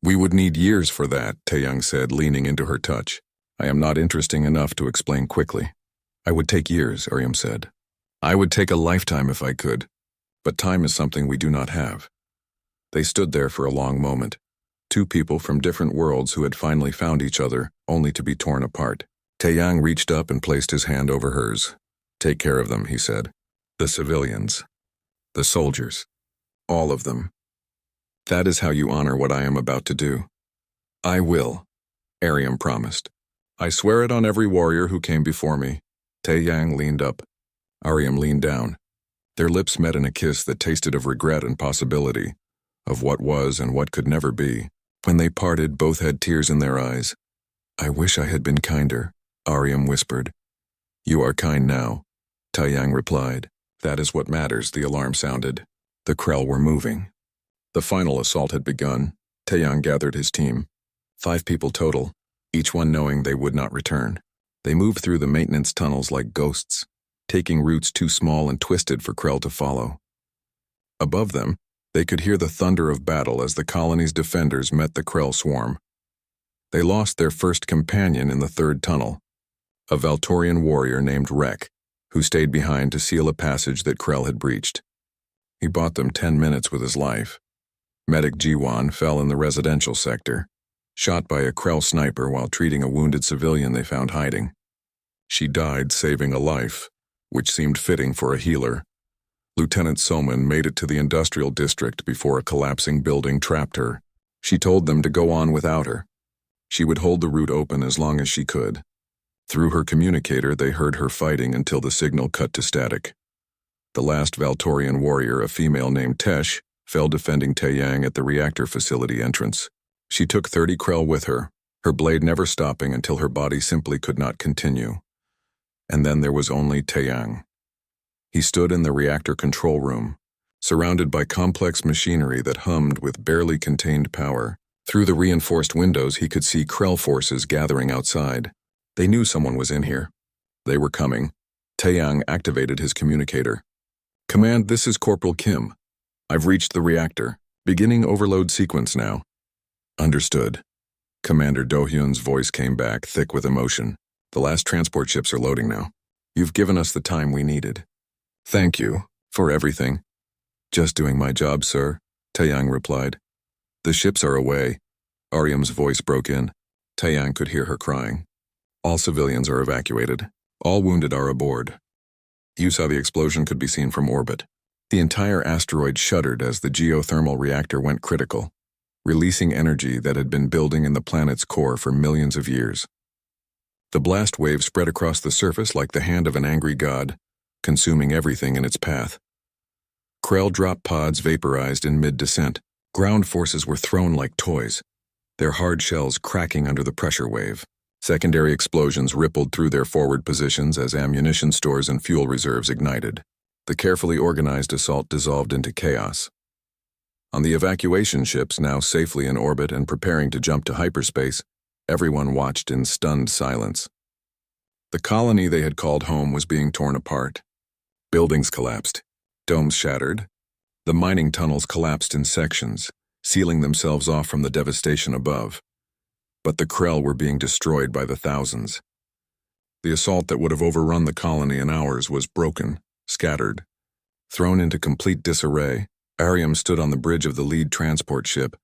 We would need years for that, Taeyang said, leaning into her touch. I am not interesting enough to explain quickly. I would take years, Ariam said. I would take a lifetime if I could. But time is something we do not have. They stood there for a long moment. Two people from different worlds who had finally found each other, only to be torn apart. Taeyang reached up and placed his hand over hers. Take care of them, he said. The civilians. The soldiers. All of them. That is how you honor what I am about to do. I will, Ariam promised. I swear it on every warrior who came before me. Taeyang leaned up. Ariam leaned down. Their lips met in a kiss that tasted of regret and possibility, of what was and what could never be. When they parted, both had tears in their eyes. I wish I had been kinder, Ariam whispered. You are kind now, Taeyang replied. That is what matters, the alarm sounded. The Krell were moving. The final assault had begun. Taeyang gathered his team. 5 people total, each one knowing they would not return. They moved through the maintenance tunnels like ghosts, taking routes too small and twisted for Krell to follow. Above them, they could hear the thunder of battle as the colony's defenders met the Krell swarm. They lost their first companion in the 3rd tunnel, a Valtorian warrior named Rek, who stayed behind to seal a passage that Krell had breached. He bought them 10 minutes with his life. Medic Jiwan fell in the residential sector, shot by a Krell sniper while treating a wounded civilian they found hiding. She died saving a life, which seemed fitting for a healer. Lieutenant Soman made it to the industrial district before a collapsing building trapped her. She told them to go on without her. She would hold the route open as long as she could. Through her communicator, they heard her fighting until the signal cut to static. The last Valtorian warrior, a female named Tesh, fell defending Taeyang at the reactor facility entrance. She took 30 Krell with her, her blade never stopping until her body simply could not continue. And then there was only Taeyang. He stood in the reactor control room, surrounded by complex machinery that hummed with barely contained power. Through the reinforced windows, he could see Krell forces gathering outside. They knew someone was in here. They were coming. Taeyang activated his communicator. Command, this is Corporal Kim. I've reached the reactor. Beginning overload sequence now. Understood. Commander Do-hyun's voice came back, thick with emotion. The last transport ships are loading now. You've given us the time we needed. Thank you for everything. Just doing my job, sir, Taeyang replied. The ships are away. Ariam's voice broke in. Taeyang could hear her crying. All civilians are evacuated. All wounded are aboard. You saw the explosion could be seen from orbit. The entire asteroid shuddered as the geothermal reactor went critical, releasing energy that had been building in the planet's core for millions of years. The blast wave spread across the surface like the hand of an angry god, consuming everything in its path. Krell drop pods vaporized in mid-descent. Ground forces were thrown like toys, their hard shells cracking under the pressure wave. Secondary explosions rippled through their forward positions as ammunition stores and fuel reserves ignited. The carefully organized assault dissolved into chaos. On the evacuation ships, now safely in orbit and preparing to jump to hyperspace, everyone watched in stunned silence. The colony they had called home was being torn apart. Buildings collapsed, domes shattered. The mining tunnels collapsed in sections, sealing themselves off from the devastation above. But the Krell were being destroyed by the thousands. The assault that would have overrun the colony in hours was broken, scattered. Thrown into complete disarray, Ariam stood on the bridge of the lead transport ship,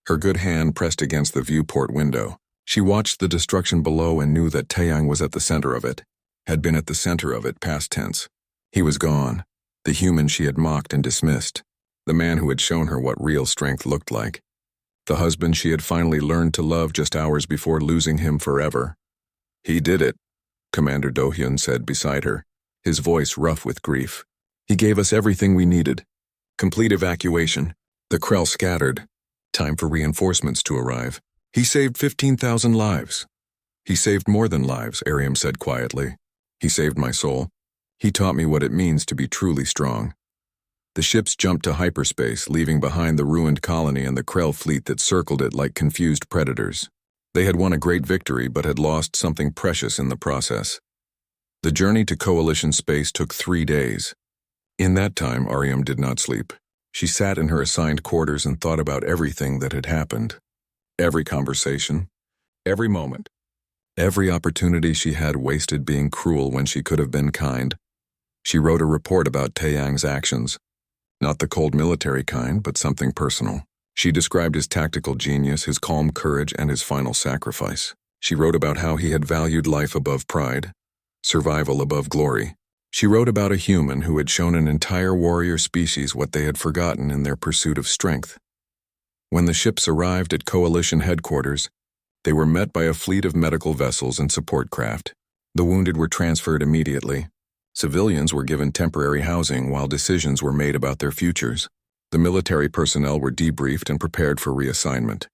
her good hand pressed against the viewport window. She watched the destruction below and knew that Taeyang was at the center of it, had been at the center of it past tense. He was gone, the human she had mocked and dismissed, the man who had shown her what real strength looked like, the husband she had finally learned to love just hours before losing him forever. He did it, Commander Do-hyun said beside her, his voice rough with grief. He gave us everything we needed. Complete evacuation. The Krell scattered. Time for reinforcements to arrive. He saved 15,000 lives. He saved more than lives, Ariam said quietly. He saved my soul. He taught me what it means to be truly strong. The ships jumped to hyperspace, leaving behind the ruined colony and the Krell fleet that circled it like confused predators. They had won a great victory but had lost something precious in the process. The journey to Coalition space took 3 days. In that time, Ariam did not sleep. She sat in her assigned quarters and thought about everything that had happened. Every conversation, every moment, every opportunity she had wasted being cruel when she could have been kind. She wrote a report about Taeyang's actions. Not the cold military kind, but something personal. She described his tactical genius, his calm courage, and his final sacrifice. She wrote about how he had valued life above pride, survival above glory. She wrote about a human who had shown an entire warrior species what they had forgotten in their pursuit of strength. When the ships arrived at Coalition headquarters, they were met by a fleet of medical vessels and support craft. The wounded were transferred immediately. Civilians were given temporary housing while decisions were made about their futures. The military personnel were debriefed and prepared for reassignment.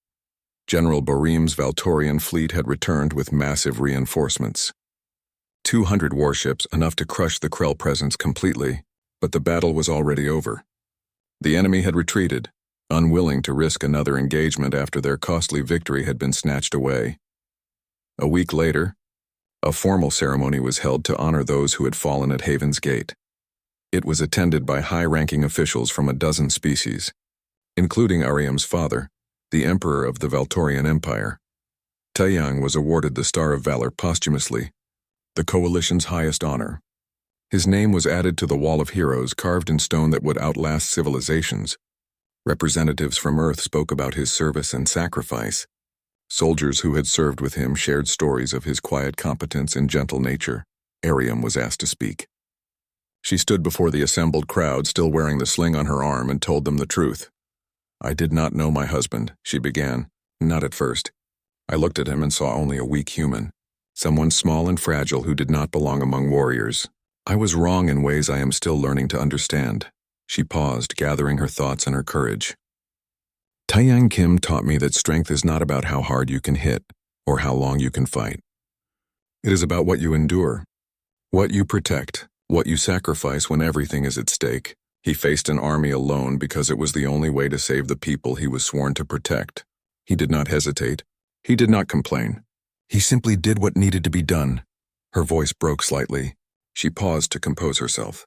General Boreem's Valtorian fleet had returned with massive reinforcements. 200 warships, enough to crush the Krell presence completely, but the battle was already over. The enemy had retreated, unwilling to risk another engagement after their costly victory had been snatched away. A week later, a formal ceremony was held to honor those who had fallen at Haven's Gate. It was attended by high-ranking officials from a dozen species, including Ariam's father, the Emperor of the Valtorian Empire. Taeyang was awarded the Star of Valor posthumously, the Coalition's highest honor. His name was added to the Wall of Heroes carved in stone that would outlast civilizations. Representatives from Earth spoke about his service and sacrifice. Soldiers who had served with him shared stories of his quiet competence and gentle nature. Ariam was asked to speak. She stood before the assembled crowd, still wearing the sling on her arm, and told them the truth. "I did not know my husband," she began. "Not at first. I looked at him and saw only a weak human, someone small and fragile who did not belong among warriors. I was wrong in ways I am still learning to understand." She paused, gathering her thoughts and her courage. "Taeyang Kim taught me that strength is not about how hard you can hit or how long you can fight. It is about what you endure, what you protect, what you sacrifice when everything is at stake." He faced an army alone because it was the only way to save the people he was sworn to protect. He did not hesitate. He did not complain. He simply did what needed to be done. Her voice broke slightly. She paused to compose herself.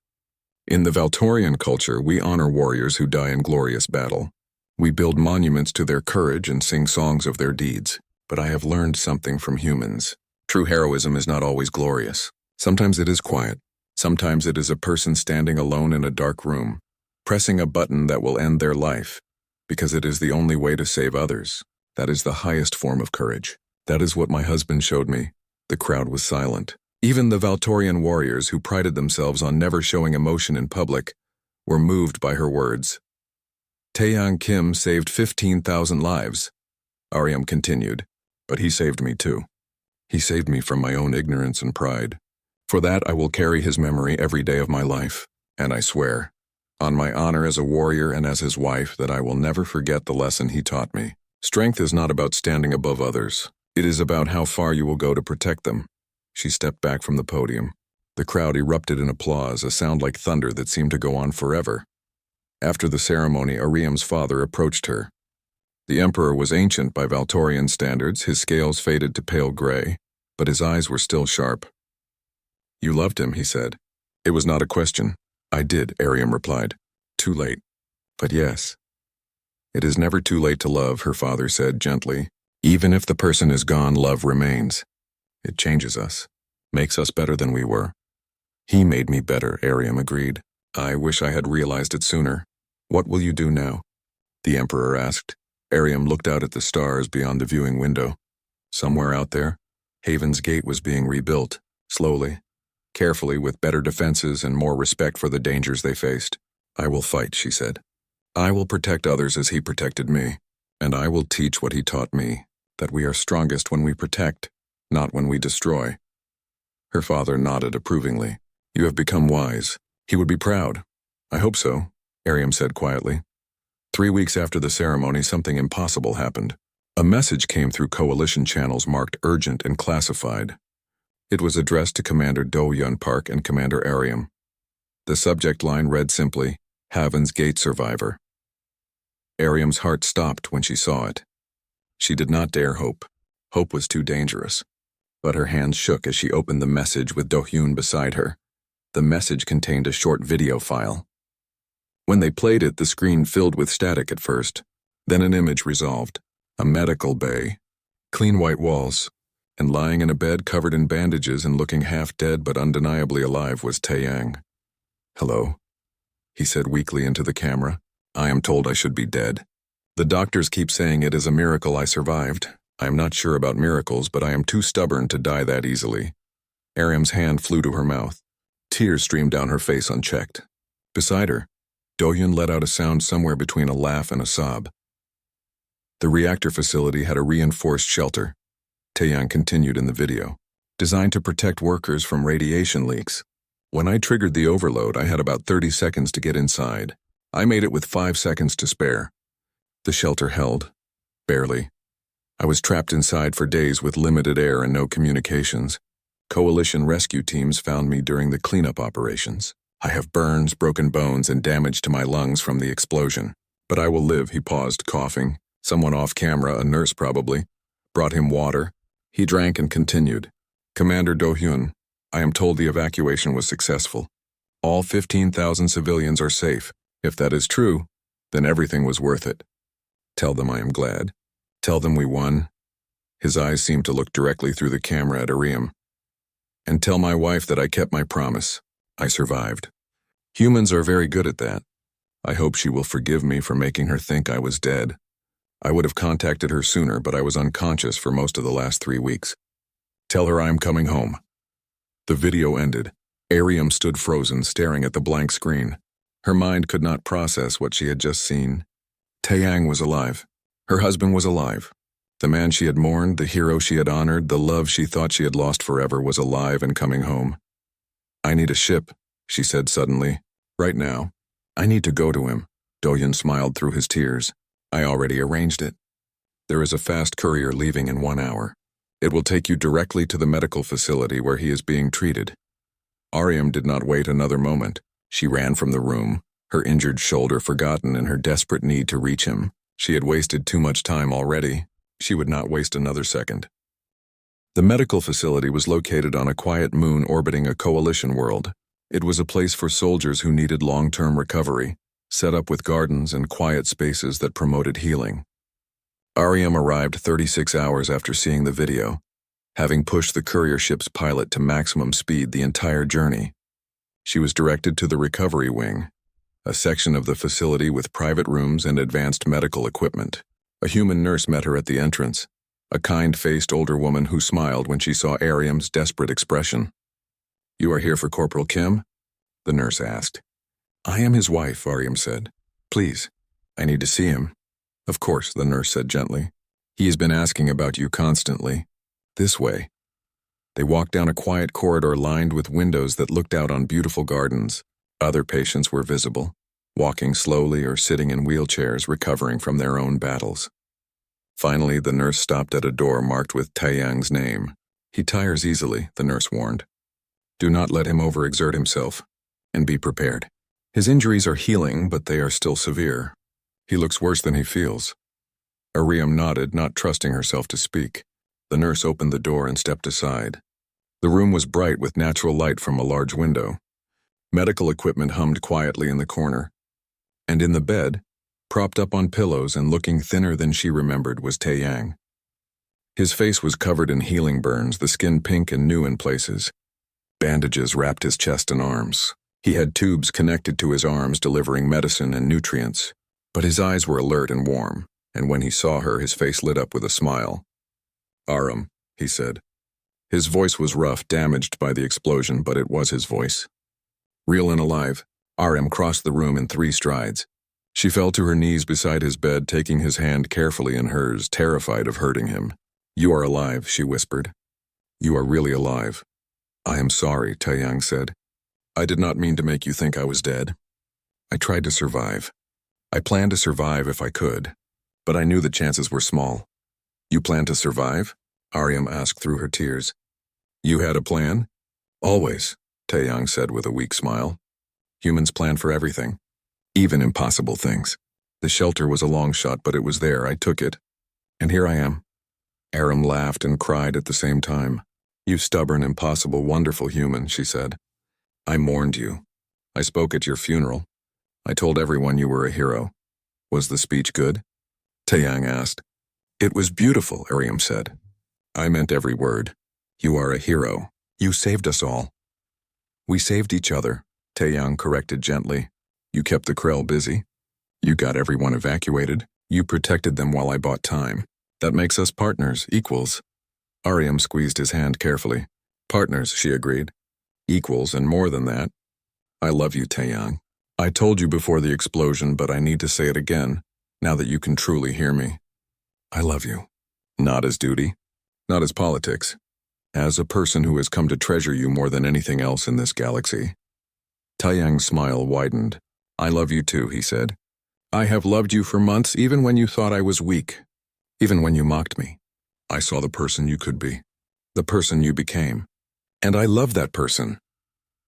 "In the Valtorian culture, we honor warriors who die in glorious battle. We build monuments to their courage and sing songs of their deeds. But I have learned something from humans. True heroism is not always glorious. Sometimes it is quiet. Sometimes it is a person standing alone in a dark room, pressing a button that will end their life, because it is the only way to save others. That is the highest form of courage. That is what my husband showed me." The crowd was silent. Even the Valtorian warriors, who prided themselves on never showing emotion in public, were moved by her words. "Taeyang Kim saved 15,000 lives," Ariam continued, "but he saved me too. He saved me from my own ignorance and pride. For that I will carry his memory every day of my life, and I swear, on my honor as a warrior and as his wife, that I will never forget the lesson he taught me. Strength is not about standing above others. It is about how far you will go to protect them." She stepped back from the podium. The crowd erupted in applause, a sound like thunder that seemed to go on forever. After the ceremony, Ariam's father approached her. The Emperor was ancient by Valtorian standards, his scales faded to pale gray, but his eyes were still sharp. "You loved him," he said. "It was not a question." "I did," Ariam replied. "Too late. But yes." "It is never too late to love," her father said gently. "Even if the person is gone, love remains. It changes us, makes us better than we were." "He made me better," Ariam agreed. "I wish I had realized it sooner." "What will you do now?" the Emperor asked. Ariam looked out at the stars beyond the viewing window. Somewhere out there, Haven's Gate was being rebuilt, slowly, carefully, with better defenses and more respect for the dangers they faced. "I will fight," she said. "I will protect others as he protected me, and I will teach what he taught me, that we are strongest when we protect, not when we destroy." Her father nodded approvingly. "You have become wise." He would be proud. "I hope so," Ariam said quietly. 3 weeks after the ceremony, something impossible happened. A message came through coalition channels marked urgent and classified. It was addressed to Commander Do Yun Park and Commander Ariam. The subject line read simply, Haven's Gate Survivor. Ariam's heart stopped when she saw it. She did not dare hope. Hope was too dangerous. But her hands shook as she opened the message with Do-hyun beside her. The message contained a short video file. When they played it, the screen filled with static at first. Then an image resolved. A medical bay. Clean white walls. And lying in a bed covered in bandages and looking half dead but undeniably alive was Taeyang. "Hello," he said weakly into the camera. "I am told I should be dead. The doctors keep saying it is a miracle I survived. I am not sure about miracles, but I am too stubborn to die that easily." Ariam's hand flew to her mouth. Tears streamed down her face unchecked. Beside her, Do-hyun let out a sound somewhere between a laugh and a sob. The reactor facility had a reinforced shelter. Taeyang continued in the video. Designed to protect workers from radiation leaks. When I triggered the overload, I had about 30 seconds to get inside. I made it with 5 seconds to spare. The shelter held. Barely. I was trapped inside for days with limited air and no communications. Coalition rescue teams found me during the cleanup operations. I have burns, broken bones, and damage to my lungs from the explosion. But I will live, he paused, coughing. Someone off camera, a nurse probably, brought him water. He drank and continued. "Commander Do-hyun, I am told the evacuation was successful. All 15,000 civilians are safe. If that is true, then everything was worth it. Tell them I am glad. Tell them we won." His eyes seemed to look directly through the camera at Ariam. "And tell my wife that I kept my promise. I survived. Humans are very good at that. I hope she will forgive me for making her think I was dead. I would have contacted her sooner, but I was unconscious for most of the last 3 weeks. Tell her I am coming home." The video ended. Ariam stood frozen, staring at the blank screen. Her mind could not process what she had just seen. Taeyang was alive. Her husband was alive. The man she had mourned, the hero she had honored, the love she thought she had lost forever was alive and coming home. "I need a ship," she said suddenly. "Right now. I need to go to him." Do-hyun smiled through his tears. "I already arranged it. There is a fast courier leaving in 1 hour. It will take you directly to the medical facility where he is being treated." Ariam did not wait another moment. She ran from the room, her injured shoulder forgotten in her desperate need to reach him. She had wasted too much time already. She would not waste another second. The medical facility was located on a quiet moon orbiting a coalition world. It was a place for soldiers who needed long-term recovery, set up with gardens and quiet spaces that promoted healing. Ariam arrived 36 hours after seeing the video, having pushed the courier ship's pilot to maximum speed the entire journey. She was directed to the recovery wing, a section of the facility with private rooms and advanced medical equipment. A human nurse met her at the entrance, a kind-faced older woman who smiled when she saw Ariam's desperate expression. "You are here for Corporal Kim?" the nurse asked. "I am his wife," Ariam said. "Please, I need to see him." "Of course," the nurse said gently. "He has been asking about you constantly. This way." They walked down a quiet corridor lined with windows that looked out on beautiful gardens. Other patients were visible, walking slowly or sitting in wheelchairs recovering from their own battles. Finally, the nurse stopped at a door marked with Taeyang's name. "He tires easily," the nurse warned. "Do not let him overexert himself, and be prepared. His injuries are healing, but they are still severe. He looks worse than he feels." Ariam nodded, not trusting herself to speak. The nurse opened the door and stepped aside. The room was bright with natural light from a large window. Medical equipment hummed quietly in the corner. And in the bed, propped up on pillows and looking thinner than she remembered, was Taeyang. His face was covered in healing burns, the skin pink and new in places. Bandages wrapped his chest and arms. He had tubes connected to his arms delivering medicine and nutrients. But his eyes were alert and warm, and when he saw her, his face lit up with a smile. "Aram," he said. His voice was rough, damaged by the explosion, but it was his voice. Real and alive, Aram crossed the room in 3 strides. She fell to her knees beside his bed, taking his hand carefully in hers, terrified of hurting him. "You are alive," she whispered. "You are really alive." "I am sorry," Taeyang said. "I did not mean to make you think I was dead. I tried to survive. I planned to survive if I could, but I knew the chances were small. You plan to survive? Ariam asked through her tears. You had a plan? Always, Taeyang said with a weak smile. Humans plan for everything, even impossible things. The shelter was a long shot, but it was there. I took it. And here I am. Aram laughed and cried at the same time. You stubborn, impossible, wonderful human, she said. I mourned you. I spoke at your funeral. I told everyone you were a hero. Was the speech good? Taeyang asked. It was beautiful, Ariam said. I meant every word. You are a hero. You saved us all. We saved each other, Taeyang corrected gently. You kept the Krell busy. You got everyone evacuated. You protected them while I bought time. That makes us partners, equals. Ariam squeezed his hand carefully. Partners, she agreed. Equals and more than that. I love you, Taeyang. I told you before the explosion, but I need to say it again, now that you can truly hear me. I love you. Not as duty, not as politics, as a person who has come to treasure you more than anything else in this galaxy. Taeyang's smile widened. I love you too, he said. I have loved you for months, even when you thought I was weak. Even when you mocked me. I saw the person you could be. The person you became. And I love that person.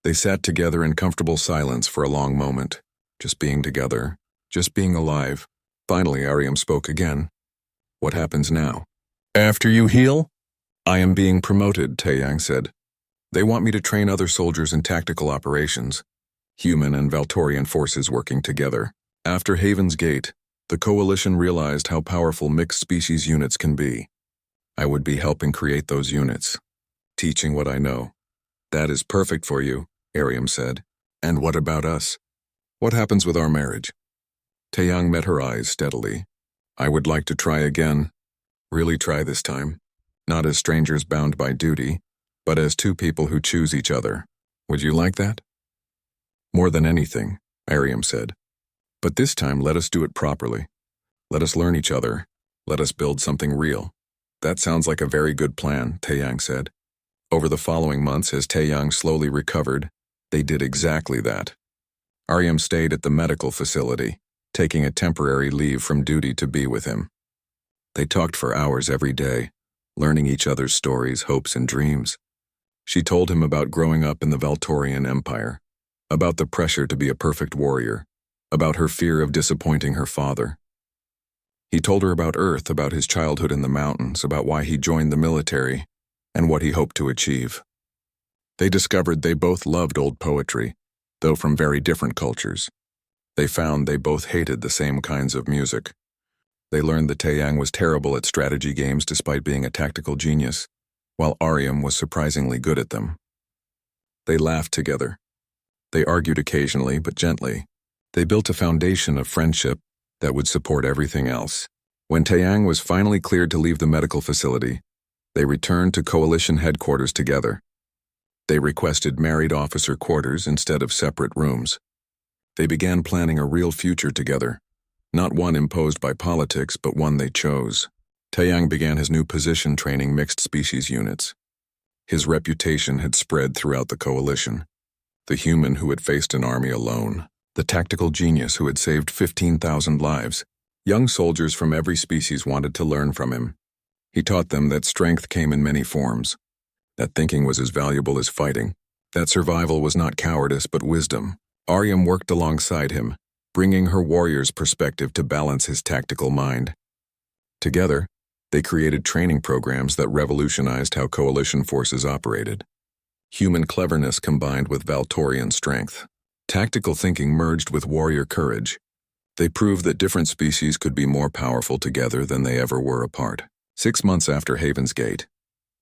They sat together in comfortable silence for a long moment, just being together, just being alive. Finally, Ariam spoke again. What happens now? After you heal? I am being promoted, Taeyang said. They want me to train other soldiers in tactical operations, human and Valtorian forces working together. After Haven's Gate, the Coalition realized how powerful mixed-species units can be. I would be helping create those units, teaching what I know. That is perfect for you, Ariam said. And what about us? What happens with our marriage? Taeyang met her eyes steadily. I would like to try again. Really try this time. Not as strangers bound by duty, but as two people who choose each other. Would you like that? More than anything, Ariam said. But this time let us do it properly. Let us learn each other. Let us build something real. That sounds like a very good plan, Taeyang said. Over the following months, as Taeyang slowly recovered, they did exactly that. Ariam stayed at the medical facility, taking a temporary leave from duty to be with him. They talked for hours every day, learning each other's stories, hopes, and dreams. She told him about growing up in the Valtorian Empire, about the pressure to be a perfect warrior, about her fear of disappointing her father. He told her about Earth, about his childhood in the mountains, about why he joined the military, and what he hoped to achieve. They discovered they both loved old poetry, though from very different cultures. They found they both hated the same kinds of music. They learned that Taeyang was terrible at strategy games despite being a tactical genius, while Ariam was surprisingly good at them. They laughed together. They argued occasionally, but gently. They built a foundation of friendship that would support everything else. When Taeyang was finally cleared to leave the medical facility, they returned to Coalition headquarters together. They requested married officer quarters instead of separate rooms. They began planning a real future together, not one imposed by politics, but one they chose. Taeyang began his new position training mixed-species units. His reputation had spread throughout the Coalition. The human who had faced an army alone, the tactical genius who had saved 15,000 lives. Young soldiers from every species wanted to learn from him. He taught them that strength came in many forms, that thinking was as valuable as fighting, that survival was not cowardice but wisdom. Ariam worked alongside him, bringing her warrior's perspective to balance his tactical mind. Together, they created training programs that revolutionized how Coalition forces operated. Human cleverness combined with Valtorian strength. Tactical thinking merged with warrior courage. They proved that different species could be more powerful together than they ever were apart. 6 months after Haven's Gate,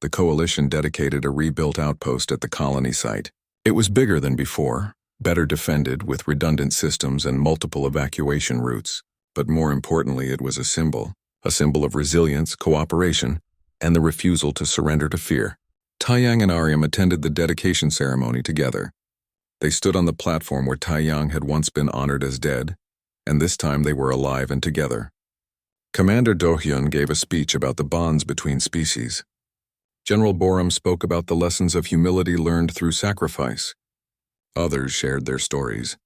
the Coalition dedicated a rebuilt outpost at the colony site. It was bigger than before, better defended with redundant systems and multiple evacuation routes. But more importantly, it was a symbol of resilience, cooperation, and the refusal to surrender to fear. Taeyang and Ariam attended the dedication ceremony together. They stood on the platform where Taeyang had once been honored as dead, and this time they were alive and together. Commander Do-hyun gave a speech about the bonds between species. General Borum spoke about the lessons of humility learned through sacrifice. Others shared their stories.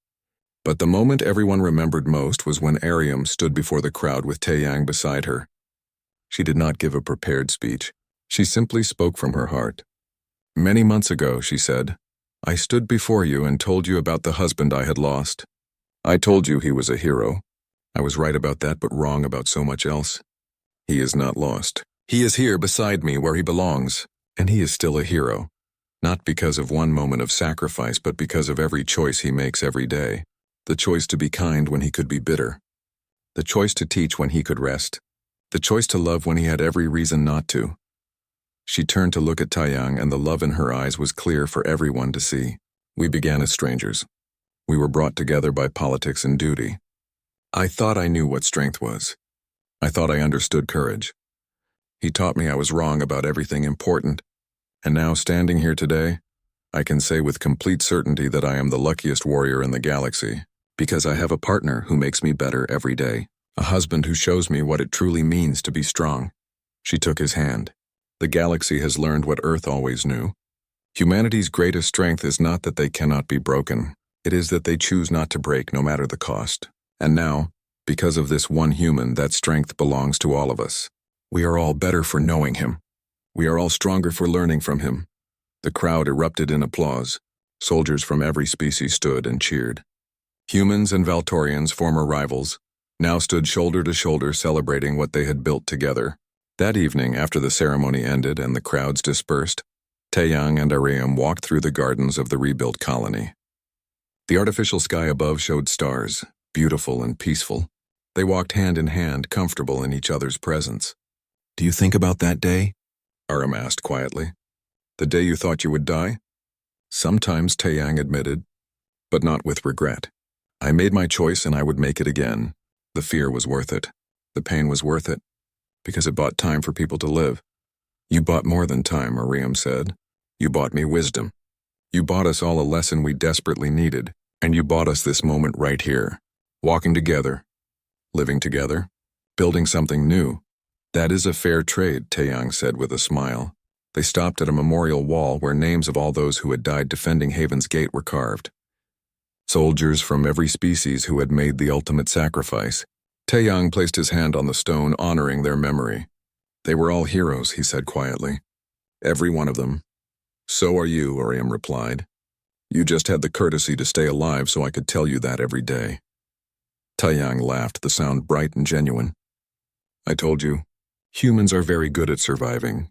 But the moment everyone remembered most was when Ariam stood before the crowd with Taeyang beside her. She did not give a prepared speech. She simply spoke from her heart. Many months ago, she said, I stood before you and told you about the husband I had lost. I told you he was a hero. I was right about that, but wrong about so much else. He is not lost. He is here beside me where he belongs, and he is still a hero. Not because of one moment of sacrifice, but because of every choice he makes every day. The choice to be kind when he could be bitter. The choice to teach when he could rest. The choice to love when he had every reason not to. She turned to look at Taeyang, and the love in her eyes was clear for everyone to see. We began as strangers. We were brought together by politics and duty. I thought I knew what strength was. I thought I understood courage. He taught me I was wrong about everything important, and now standing here today, I can say with complete certainty that I am the luckiest warrior in the galaxy, because I have a partner who makes me better every day, a husband who shows me what it truly means to be strong. She took his hand. The galaxy has learned what Earth always knew. Humanity's greatest strength is not that they cannot be broken. It is that they choose not to break no matter the cost. And now, because of this one human, that strength belongs to all of us. We are all better for knowing him. We are all stronger for learning from him. The crowd erupted in applause. Soldiers from every species stood and cheered. Humans and Valtorians, former rivals, now stood shoulder to shoulder celebrating what they had built together. That evening, after the ceremony ended and the crowds dispersed, Taeyang and Aram walked through the gardens of the rebuilt colony. The artificial sky above showed stars, beautiful and peaceful. They walked hand in hand, comfortable in each other's presence. Do you think about that day? Aram asked quietly. The day you thought you would die? Sometimes, Taeyang admitted, but not with regret. I made my choice and I would make it again. The fear was worth it. The pain was worth it, because it bought time for people to live. You bought more than time, Aram said. You bought me wisdom. You bought us all a lesson we desperately needed, and you bought us this moment right here. Walking together, living together, building something new. That is a fair trade, Taeyang said with a smile. They stopped at a memorial wall where names of all those who had died defending Haven's Gate were carved. Soldiers from every species who had made the ultimate sacrifice. Taeyang placed his hand on the stone, honoring their memory. They were all heroes, he said quietly. Every one of them. So are you, Aram replied. You just had the courtesy to stay alive so I could tell you that every day. Taeyang laughed, the sound bright and genuine. I told you, humans are very good at surviving,